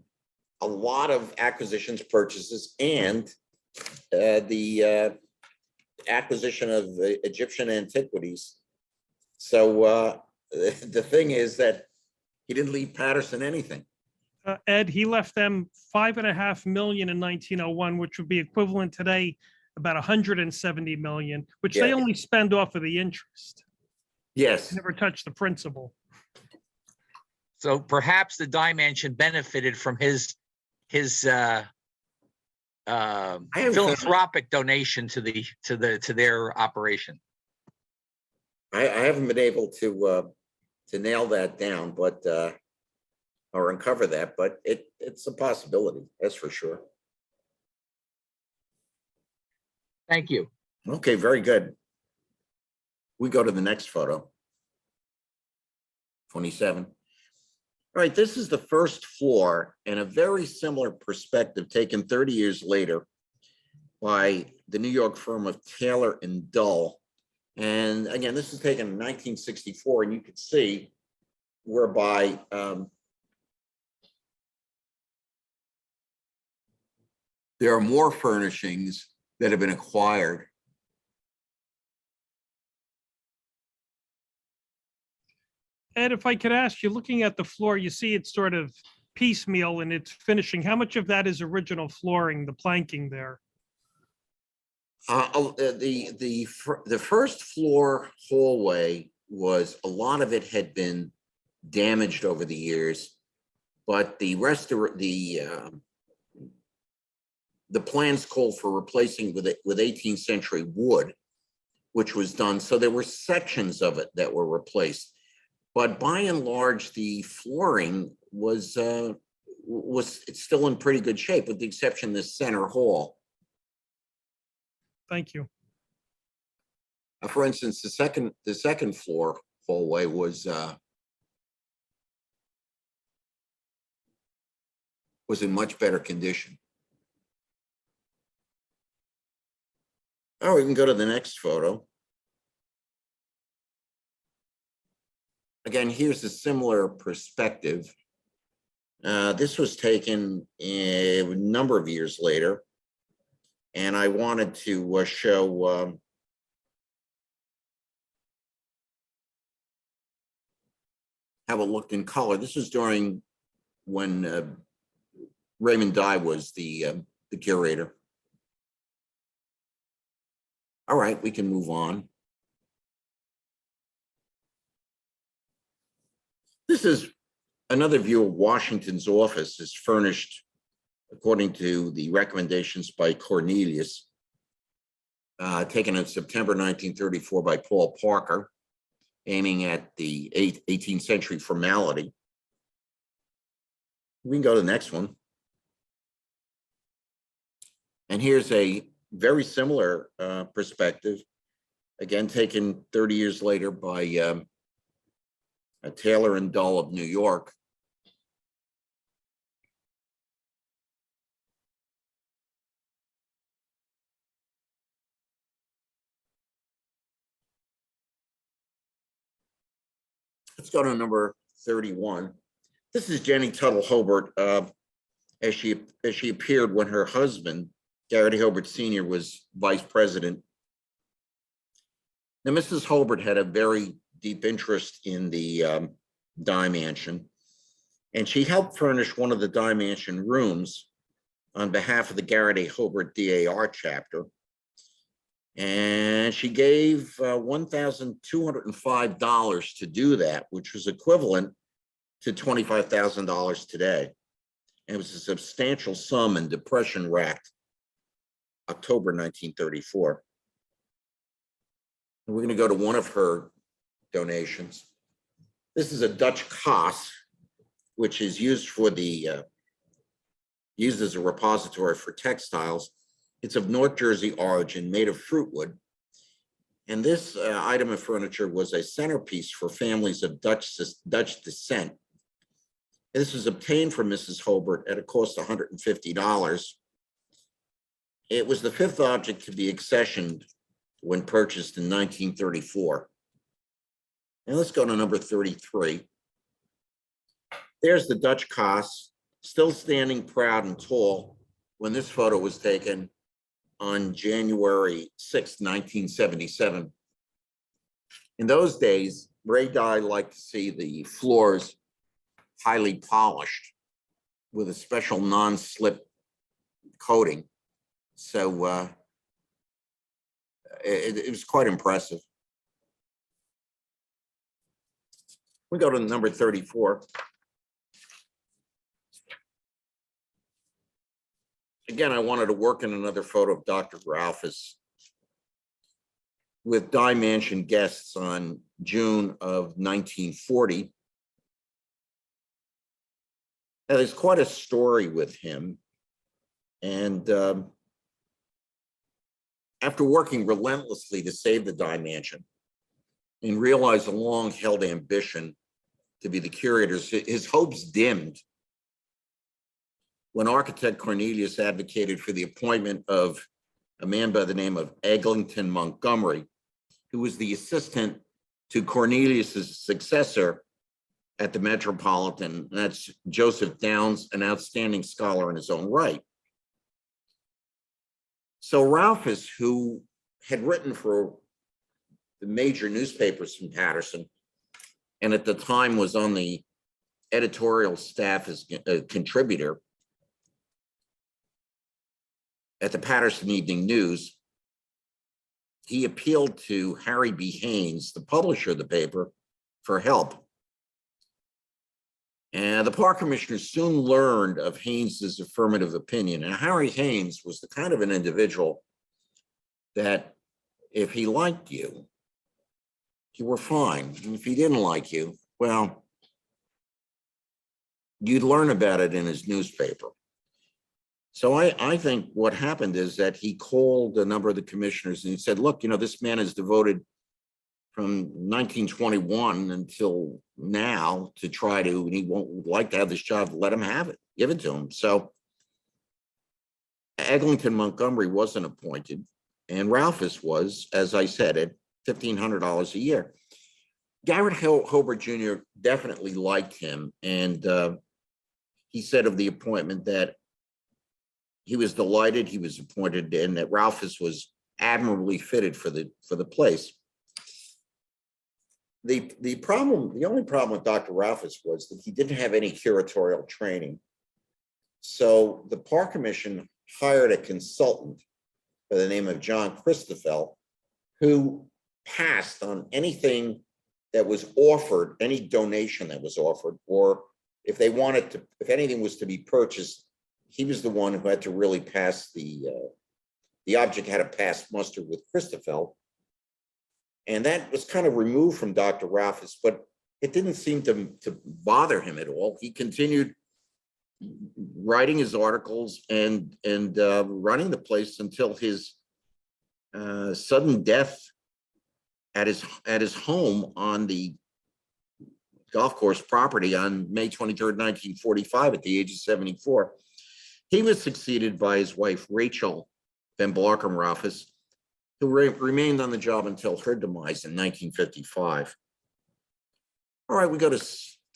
a lot of acquisitions, purchases, and the acquisition of Egyptian antiquities. So the thing is that he didn't leave Paterson anything. Ed, he left them $5.5 million in 1901, which would be equivalent today about 170 million, which they only spend off of the interest. Yes. They never touched the principal. So perhaps the Dey Mansion benefited from his philanthropic donation to their operation. I haven't been able to nail that down, but or uncover that, but it's a possibility, that's for sure. Thank you. Okay, very good. We go to the next photo. 27. All right, this is the first floor and a very similar perspective taken 30 years later by the New York firm of Taylor and Dull. And again, this is taken in 1964, and you can see whereby there are more furnishings that have been acquired. Ed, if I could ask you, looking at the floor, you see it's sort of piecemeal in its finishing. How much of that is original flooring, the planking there? The first floor hallway was, a lot of it had been damaged over the years, but the rest of the plans called for replacing with 18th century wood, which was done. So there were sections of it that were replaced. But by and large, the flooring was it's still in pretty good shape, with the exception of this center hall. Thank you. For instance, the second floor hallway was in much better condition. Oh, we can go to the next photo. Again, here's a similar perspective. This was taken a number of years later, and I wanted to show how it looked in color. This was during when Raymond Dey was the curator. All right, we can move on. This is another view of Washington's office, is furnished according to the recommendations by Cornelius, taken in September 1934 by Paul Parker, aiming at the 18th century formality. We can go to the next one. And here's a very similar perspective, again taken 30 years later by Taylor and Dull of New York. Let's go to number 31. This is Jenny Tuttle Hobart as she appeared when her husband, Garrett Hobart Sr., was vice president. Now, Mrs. Hobart had a very deep interest in the Dey Mansion, and she helped furnish one of the Dey Mansion rooms on behalf of the Garrett A. Hobart DAR chapter. And she gave $1,205 to do that, which was equivalent to $25,000 today. And it was a substantial sum in depression-racked October 1934. And we're going to go to one of her donations. This is a Dutch Kaas, which is used for the used as a repository for textiles. It's of North Jersey origin, made of fruit wood. And this item of furniture was a centerpiece for families of Dutch descent. This was obtained from Mrs. Hobart at a cost of $150. It was the fifth object to be accessioned when purchased in 1934. And let's go to number 33. There's the Dutch Kaas, still standing proud and tall when this photo was taken on January 6, 1977. In those days, Ray Dey liked to see the floors highly polished with a special non-slip coating. So it was quite impressive. We go to number 34. Again, I wanted to work in another photo of Dr. Ralphus. with Dey Mansion guests on June of 1940. Now, there's quite a story with him. And after working relentlessly to save the Dey Mansion and realize a long-held ambition to be the curator's, his hopes dimmed when architect Cornelius advocated for the appointment of a man by the name of Eglinton Montgomery, who was the assistant to Cornelius's successor at the Metropolitan. That's Joseph Downs, an outstanding scholar in his own right. So Ralphus, who had written for the major newspapers from Paterson, and at the time was on the editorial staff as a contributor at the Paterson Evening News, he appealed to Harry B. Haynes, the publisher of the paper, for help. And the park commissioners soon learned of Haynes's affirmative opinion. And Harry Haynes was the kind of an individual that if he liked you, you were fine. And if he didn't like you, well, you'd learn about it in his newspaper. So I think what happened is that he called a number of the commissioners and he said, look, you know, this man is devoted from 1921 until now to try to, and he won't like to have this job, let him have it, give it to him. So Eglinton Montgomery wasn't appointed, and Ralphus was, as I said, at $1,500 a year. Garrett Hobart Jr. definitely liked him, and he said of the appointment that he was delighted he was appointed and that Ralphus was admirably fitted for the place. The only problem with Dr. Ralphus was that he didn't have any curatorial training. So the Park Commission hired a consultant by the name of John Christoffel, who passed on anything that was offered, any donation that was offered, or if they wanted to, if anything was to be purchased, he was the one who had to really pass the object had to pass muster with Christoffel. And that was kind of removed from Dr. Ralphus, but it didn't seem to bother him at all. He continued writing his articles and running the place until his sudden death at his home on the golf course property on May 23rd, 1945, at the age of 74. He was succeeded by his wife, Rachel Van Blarcom Ralphus, who remained on the job until her demise in 1955. All right, we go to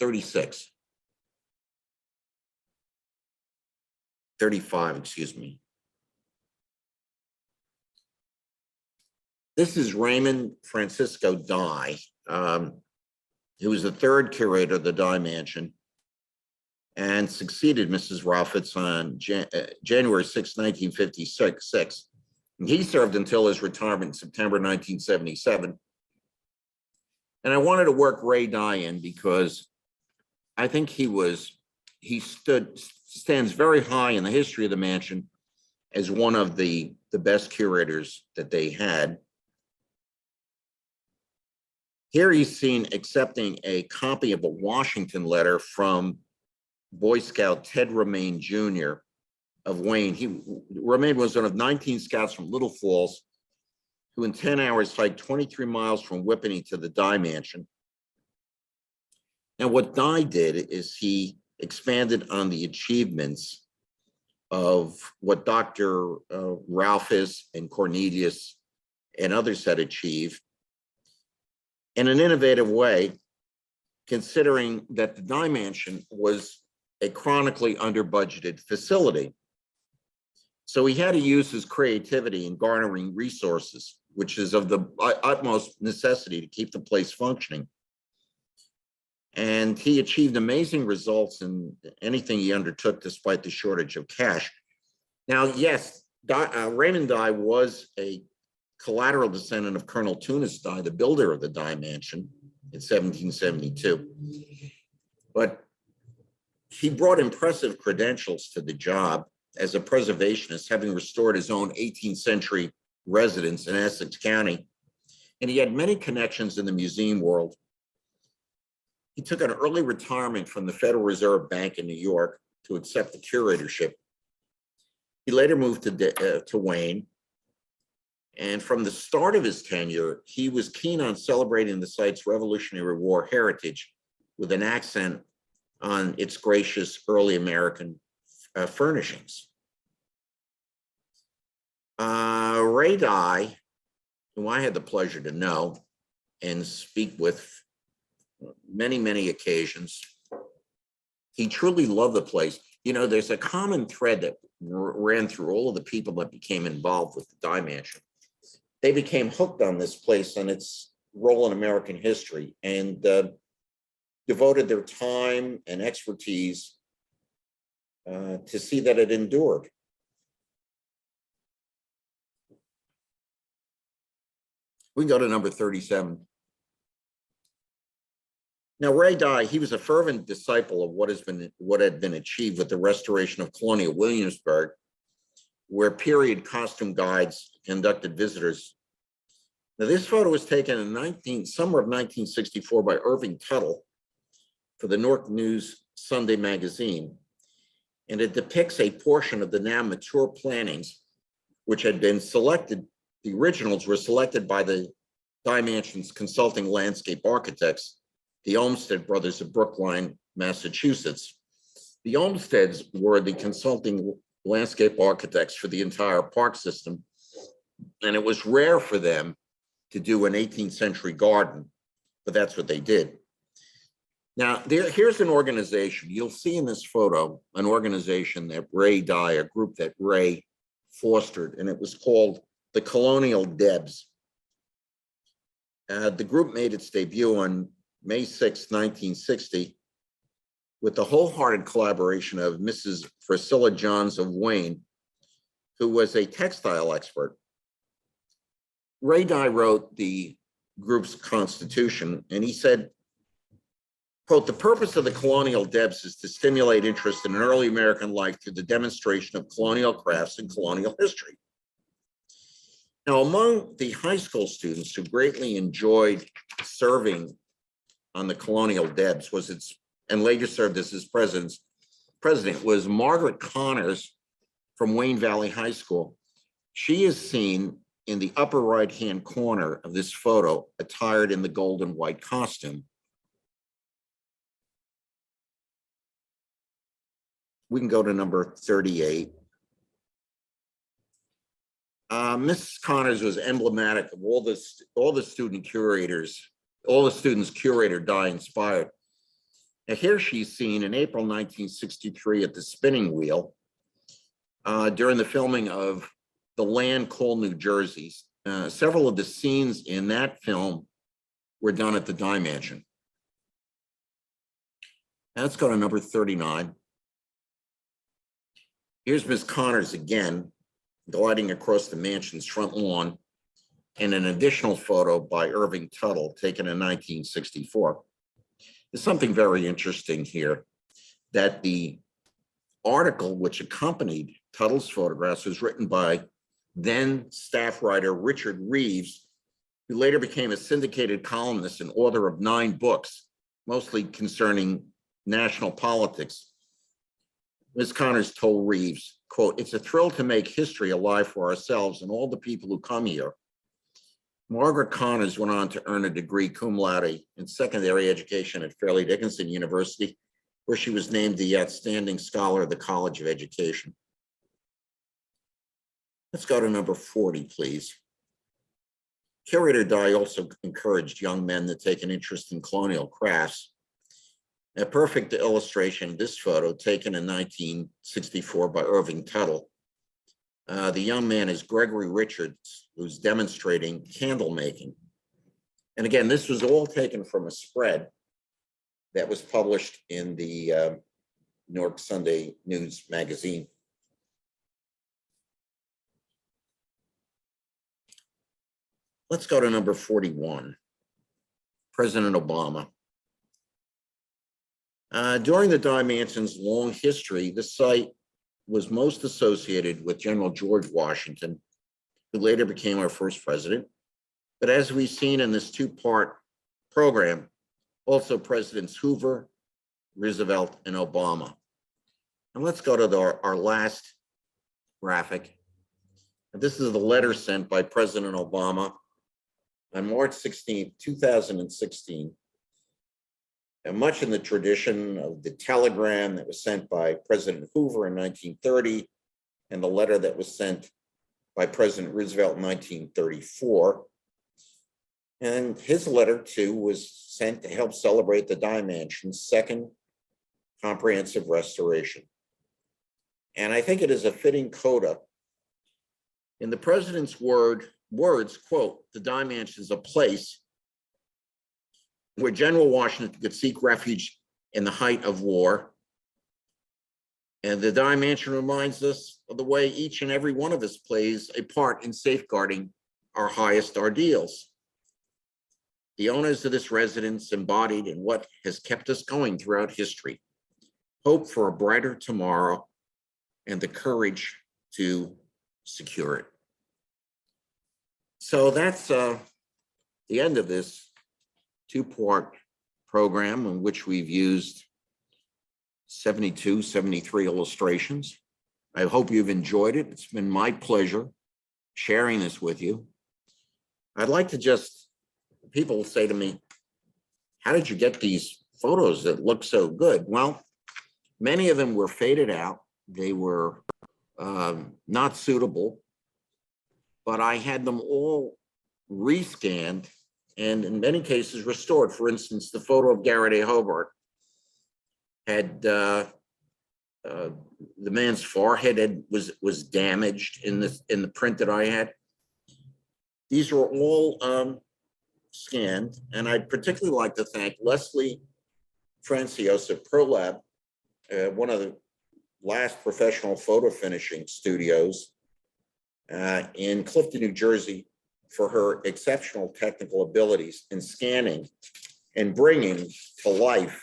35, excuse me. This is Raymond Francisco Dey, who was the third curator of the Dey Mansion and succeeded Mrs. Ralphus on January 6, 1956. And he served until his retirement in September 1977. And I wanted to work Ray Dey in because I think he stands very high in the history of the mansion as one of the best curators that they had. Here he's seen accepting a copy of a Washington letter from Boy Scout Ted Romaine Jr. of Wayne. Romaine was one of 19 scouts from Little Falls who in 10 hours hiked 23 miles from Whippany to the Dey Mansion. Now, what Dey did is he expanded on the achievements of what Dr. Ralphus and Cornelius and others had achieved in an innovative way, considering that the Dey Mansion was a chronically under-budgeted facility. So he had to use his creativity in garnering resources, which is of the utmost necessity to keep the place functioning. And he achieved amazing results in anything he undertook despite the shortage of cash. Now, yes, Raymond Dey was a collateral descendant of Colonel Tunis Dey, the builder of the Dey Mansion in 1772. But he brought impressive credentials to the job as a preservationist, having restored his own 18th century residence in Essex County. and he had many connections in the museum world. He took an early retirement from the Federal Reserve Bank in New York to accept the curatorship. He later moved to Wayne, and from the start of his tenure, he was keen on celebrating the site's Revolutionary War heritage with an accent on its gracious early American furnishings. Ray Dey, who I had the pleasure to know and speak with many, many occasions, he truly loved the place. You know, there's a common thread that ran through all of the people that became involved with the Dey Mansion. They became hooked on this place and its role in American history, and devoted their time and expertise to see that it endured. We can go to number 37. Now, Ray Dey, he was a fervent disciple of what had been achieved with the restoration of Colonial Williamsburg, where period costume guides conducted visitors. Now, this photo was taken in summer of 1964 by Irving Tuttle for the North News Sunday magazine, and it depicts a portion of the now mature plantings, which had been selected. The originals were selected by the Dey Mansion's consulting landscape architects, the Olmsted brothers of Brookline, Massachusetts. The Olmsteds were the consulting landscape architects for the entire park system, and it was rare for them to do an 18th century garden, but that's what they did. Now, here's an organization. You'll see in this photo an organization that Ray Dey, a group that Ray fostered, and it was called the Colonial Debs. The group made its debut on May 6, 1960, with the wholehearted collaboration of Mrs. Priscilla Johns of Wayne, who was a textile expert. Ray Dey wrote the group's constitution, and he said, quote, "The purpose of the Colonial Debs is to stimulate interest in early American life through the demonstration of colonial crafts and colonial history." Now, among the high school students who greatly enjoyed serving on the Colonial Debs and later served as its president was Margaret Connors from Wayne Valley High School. She is seen in the upper right-hand corner of this photo, attired in the gold and white costume. We can go to number 38. Mrs. Connors was emblematic of all the student curators, all the students Curator Dey inspired. Now, here she's seen in April 1963 at the spinning wheel during the filming of The Land Called New Jersey. Several of the scenes in that film were done at the Dey Mansion. Now, let's go to number 39. Here's Ms. Connors again, gliding across the mansion's front lawn, and an additional photo by Irving Tuttle taken in 1964. There's something very interesting here, that the article which accompanied Tuttle's photographs was written by then staff writer Richard Reeves, who later became a syndicated columnist and author of 9 books, mostly concerning national politics. Ms. Connors told Reeves, quote, "It's a thrill to make history alive for ourselves and all the people who come here." Margaret Connors went on to earn a degree cum laude in secondary education at Fairleigh Dickinson University, where she was named the Outstanding Scholar of the College of Education. Let's go to number 40, please. Curator Dey also encouraged young men to take an interest in colonial crafts. A perfect illustration, this photo taken in 1964 by Irving Tuttle. The young man is Gregory Richards, who's demonstrating candle making. And again, this was all taken from a spread that was published in the New York Sunday News magazine. Let's go to number 41, President Obama. During the Dey Mansion's long history, the site was most associated with General George Washington, who later became our first president. But as we've seen in this two-part program, also Presidents Hoover, Roosevelt, and Obama. And let's go to our last graphic. And this is the letter sent by President Obama on March 16, 2016. And much in the tradition of the telegram that was sent by President Hoover in 1930 and the letter that was sent by President Roosevelt in 1934. And his letter, too, was sent to help celebrate the Dey Mansion's second comprehensive restoration. And I think it is a fitting coda. In the president's words, quote, the Dey Mansion is a place where General Washington could seek refuge in the height of war. And the Dey Mansion reminds us of the way each and every one of us plays a part in safeguarding our highest ideals. The owners of this residence embodied in what has kept us going throughout history, hope for a brighter tomorrow and the courage to secure it. So that's the end of this two-part program in which we've used 73 illustrations. I hope you've enjoyed it. It's been my pleasure sharing this with you. I'd like to just, people say to me, how did you get these photos that look so good? Well, many of them were faded out. They were not suitable, but I had them all rescanned and in many cases restored. For instance, the photo of Garrett A. Hobart had the man's forehead was damaged in the print that I had. These were all scanned, and I'd particularly like to thank Leslie Franciosa ProLab, one of the last professional photo finishing studios in Clifton, New Jersey, for her exceptional technical abilities in scanning and bringing to life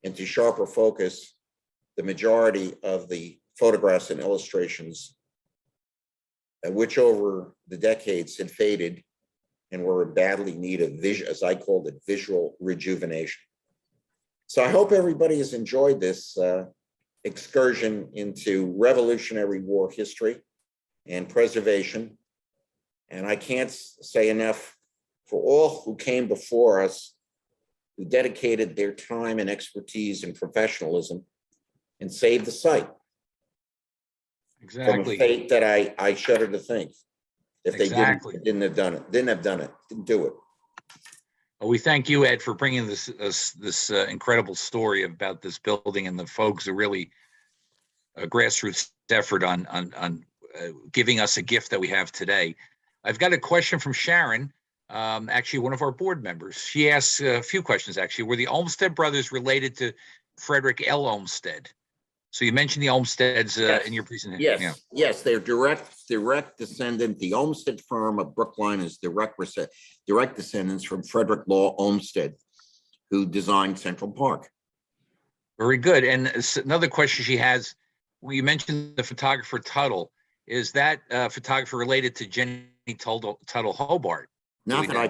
into sharper focus the majority of the photographs and illustrations which over the decades had faded and were in badly need of as I called it, visual rejuvenation. So I hope everybody has enjoyed this excursion into Revolutionary War history and preservation. And I can't say enough for all who came before us, who dedicated their time and expertise and professionalism and saved the site. Exactly. From a fate that I shudder to think. If they didn't have done it, didn't do it. Well, we thank you, Ed, for bringing this incredible story about this building and the folks who really a grassroots effort on giving us a gift that we have today. I've got a question from Sharon, actually one of our board members. She asks a few questions, actually. Were the Olmsted brothers related to Frederick L. Olmsted? So you mentioned the Olmsteds Yes. in your presentation. Yes, Yeah. yes, they're direct descendant. The Olmsted firm of Brookline is direct descendants from Frederick Law Olmsted, who designed Central Park. Very good. And another question she has, well, you mentioned the photographer Tuttle. Is that photographer related to Jenny Tuttle Hobart? Not that I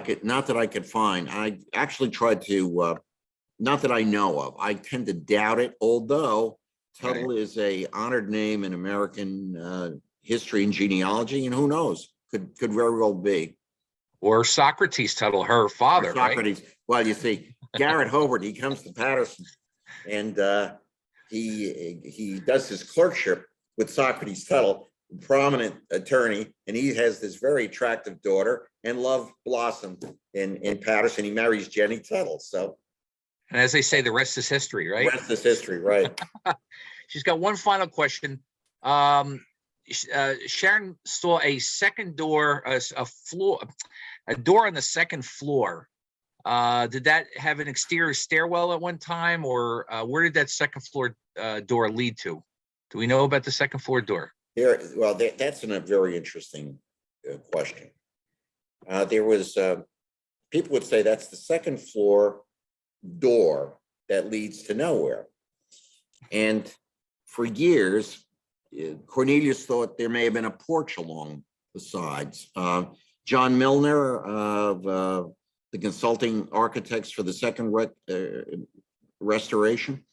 could find. I actually tried to, not that I know of. I tend to doubt it, although Tuttle is a honored name in American history and genealogy, and who knows, could very well be. Or Socrates Tuttle, her father, Or Socrates. Right? Well, you see, Garrett Hobart, he comes to Paterson, and he does his clerkship with Socrates Tuttle, a prominent attorney, and he has this very attractive daughter, and love blossomed in Paterson. He marries Jenny Tuttle, so. And as they say, the rest is history, right? The rest is history, right. She's got one final question. Sharon saw a second door, a door on the second floor. Did that have an exterior stairwell at one time, or where did that second floor door lead to? Do we know about the second floor door? That's a very interesting question. There was, people would say that's the second floor door that leads to nowhere. And for years, Cornelius thought there may have been a porch along the sides. John Milner of the consulting architects for the second restoration.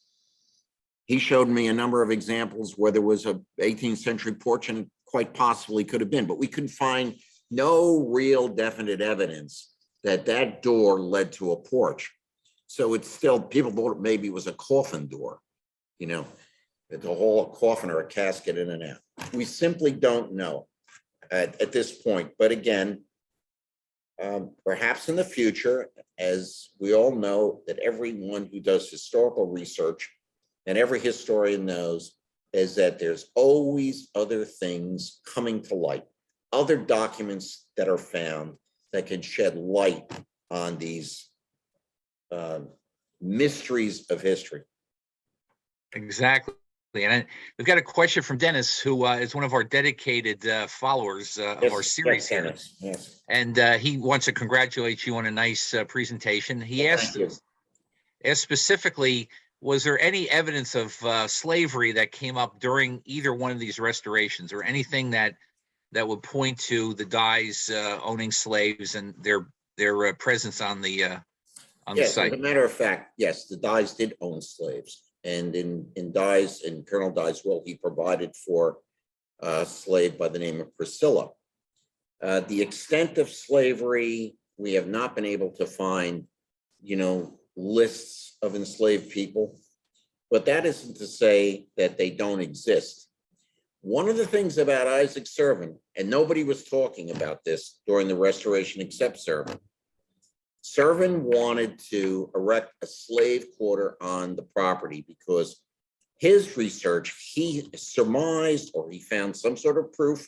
He showed me a number of examples where there was a 18th century porch, and it quite possibly could have been, but we couldn't find no real definite evidence that that door led to a porch. So it's still, people thought maybe it was a coffin door, you know, it's a whole coffin or a casket in and out. We simply don't know at this point. But again, perhaps in the future, as we all know that everyone who does historical research and every historian knows, is that there's always other things coming to light, other documents that are found that can shed light on these mysteries of history. Exactly. And we've got a question from Dennis, who is one of our dedicated followers of our series here. Dennis, yes. And he wants to congratulate you on a nice presentation. He asked specifically, was there any evidence of slavery that came up during either one of these restorations, or anything that would point to the Deys owning slaves and their presence on the site? As a matter of fact, yes, the Deys did own slaves. And in Deys, in Colonel Deys' will, he provided for a slave by the name of Priscilla. The extent of slavery, we have not been able to find, you know, lists of enslaved people, but that isn't to say that they don't exist. One of the things about Isaac Servin, and nobody was talking about this during the restoration except Servin. Servin wanted to erect a slave quarter on the property because his research, he surmised, or he found some sort of proof.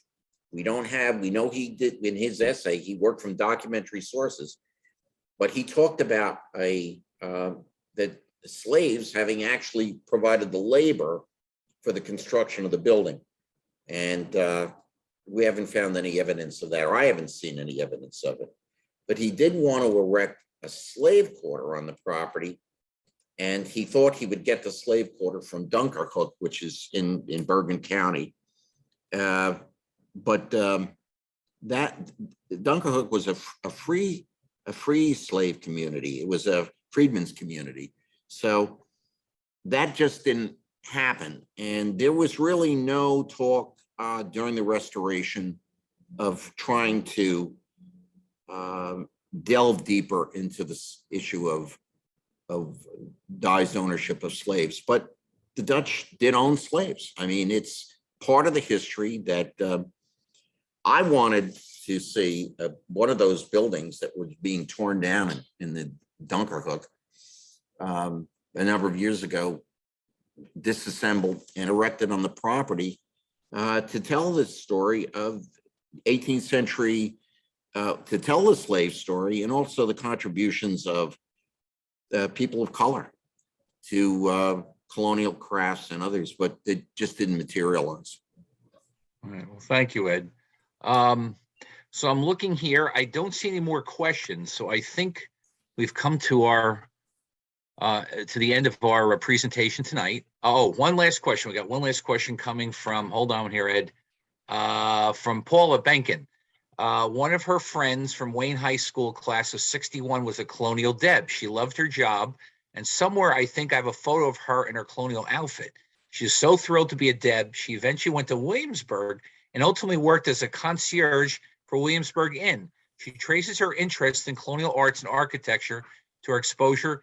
We know he did in his essay, he worked from documentary sources, but he talked about that slaves having actually provided the labor for the construction of the building. And we haven't found any evidence of that, or I haven't seen any evidence of it. But he did want to erect a slave quarter on the property, and he thought he would get the slave quarter from Dunkerhook, which is in Bergen County. But that Dunkerhook was a free slave community. It was a freedmen's community. So that just didn't happen. And there was really no talk during the restoration of trying to delve deeper into this issue of Deys' ownership of slaves. But the Dutch did own slaves. I mean, it's part of the history that I wanted to see one of those buildings that was being torn down in the Dunkerhook a number of years ago, disassembled and erected on the property to tell the story of 18th century, to tell the slave story, and also the contributions of people of color to colonial crafts and others, but it just didn't materialize. All right. Well, thank you, Ed. So I'm looking here. I don't see any more questions. So I think we've come to our to the end of our presentation tonight. Oh, one last question. We got one last question coming from, hold on here, Ed, from Paula Benkin. One of her friends from Wayne High School class of 61 was a Colonial Deb. She loved her job, and somewhere I think I have a photo of her in her colonial outfit. She's so thrilled to be a Deb. She eventually went to Williamsburg and ultimately worked as a concierge for Williamsburg Inn. She traces her interest in colonial arts and architecture to her exposure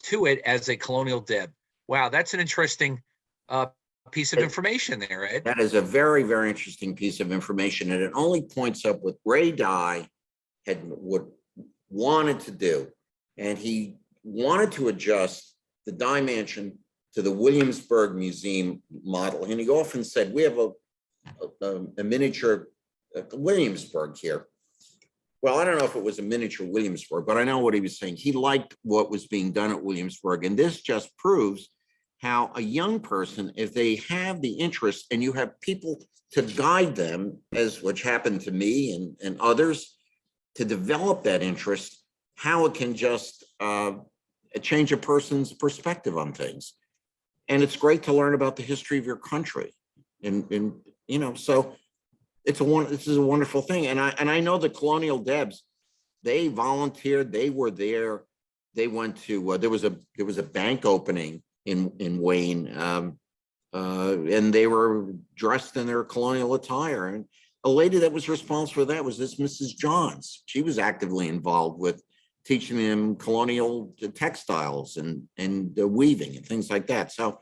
to it as a Colonial Deb. Wow, that's an interesting piece of information there, Ed. That is a very, very interesting piece of information, and it only points up what Ray Dey wanted to do, and he wanted to adjust the Dey Mansion to the Williamsburg Museum model, and he often said, we have a miniature Williamsburg here. Well, I don't know if it was a miniature Williamsburg, but I know what he was saying. He liked what was being done at Williamsburg, and this just proves how a young person, if they have the interest and you have people to guide them, as which happened to me and others, to develop that interest, how it can just change a person's perspective on things. And it's great to learn about the history of your country. And you know, so this is a wonderful thing. And I know the Colonial Debs, they volunteered, they were there. They went to, there was a bank opening in Wayne. And they were dressed in their colonial attire. And a lady that was responsible for that was this Mrs. Johns. She was actively involved with teaching them colonial textiles and weaving and things like that. So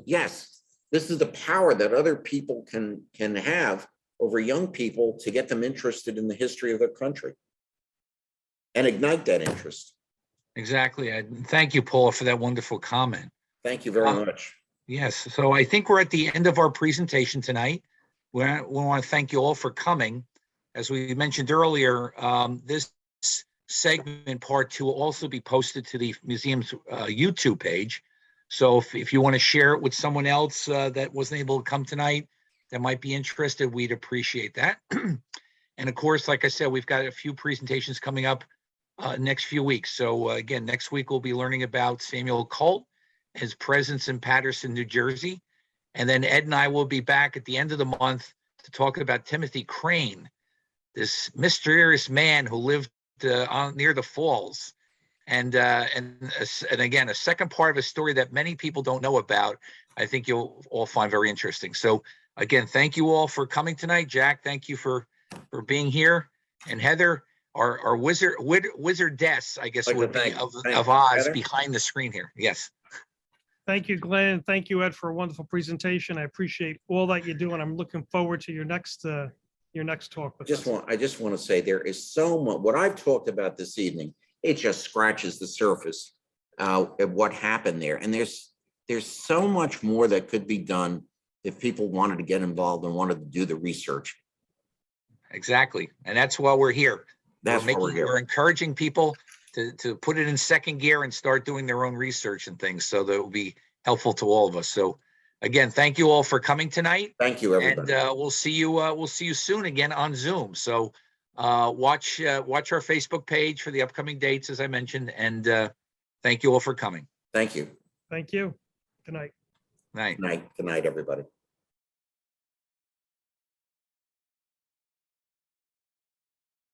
yes, this is the power that other people can have over young people to get them interested in the history of their country and ignite that interest. Exactly. Thank you, Paula, for that wonderful comment. Thank you very much. Yes. So I think we're at the end of our presentation tonight. We want to thank you all for coming. As we mentioned earlier, this segment, part 2, will also be posted to the museum's YouTube page. So if you want to share it with someone else that wasn't able to come tonight, that might be interested, we'd appreciate that. And of course, like I said, we've got a few presentations coming up next few weeks. So again, next week we'll be learning about Samuel Colt, his presence in Paterson, New Jersey. And then Ed and I will be back at the end of the month to talk about Timothy Crane, this mysterious man who lived near the falls. And again, a second part of a story that many people don't know about, I think you'll all find very interesting. So again, thank you all for coming tonight. Jack, thank you for being here. And Heather, our wizardess, I guess, Like would to be thank of Oz Heather. behind the screen here. Yes. Thank you, Glenn. Thank you, Ed, for a wonderful presentation. I appreciate all that you do, and I'm looking forward to your next talk with us. I just want to say there is so much, what I've talked about this evening, it just scratches the surface of what happened there. And there's so much more that could be done if people wanted to get involved and wanted to do the research. Exactly. And that's why we're here. That's why we're here. We're encouraging people to put it in second gear and start doing their own research and things, so that it will be helpful to all of us. So again, thank you all for coming tonight. Thank you, everybody. And we'll see you soon again on Zoom. So watch our Facebook page for the upcoming dates, as I mentioned. And thank you all for coming. Thank you. Thank you. Good night. Night. Good night, everybody.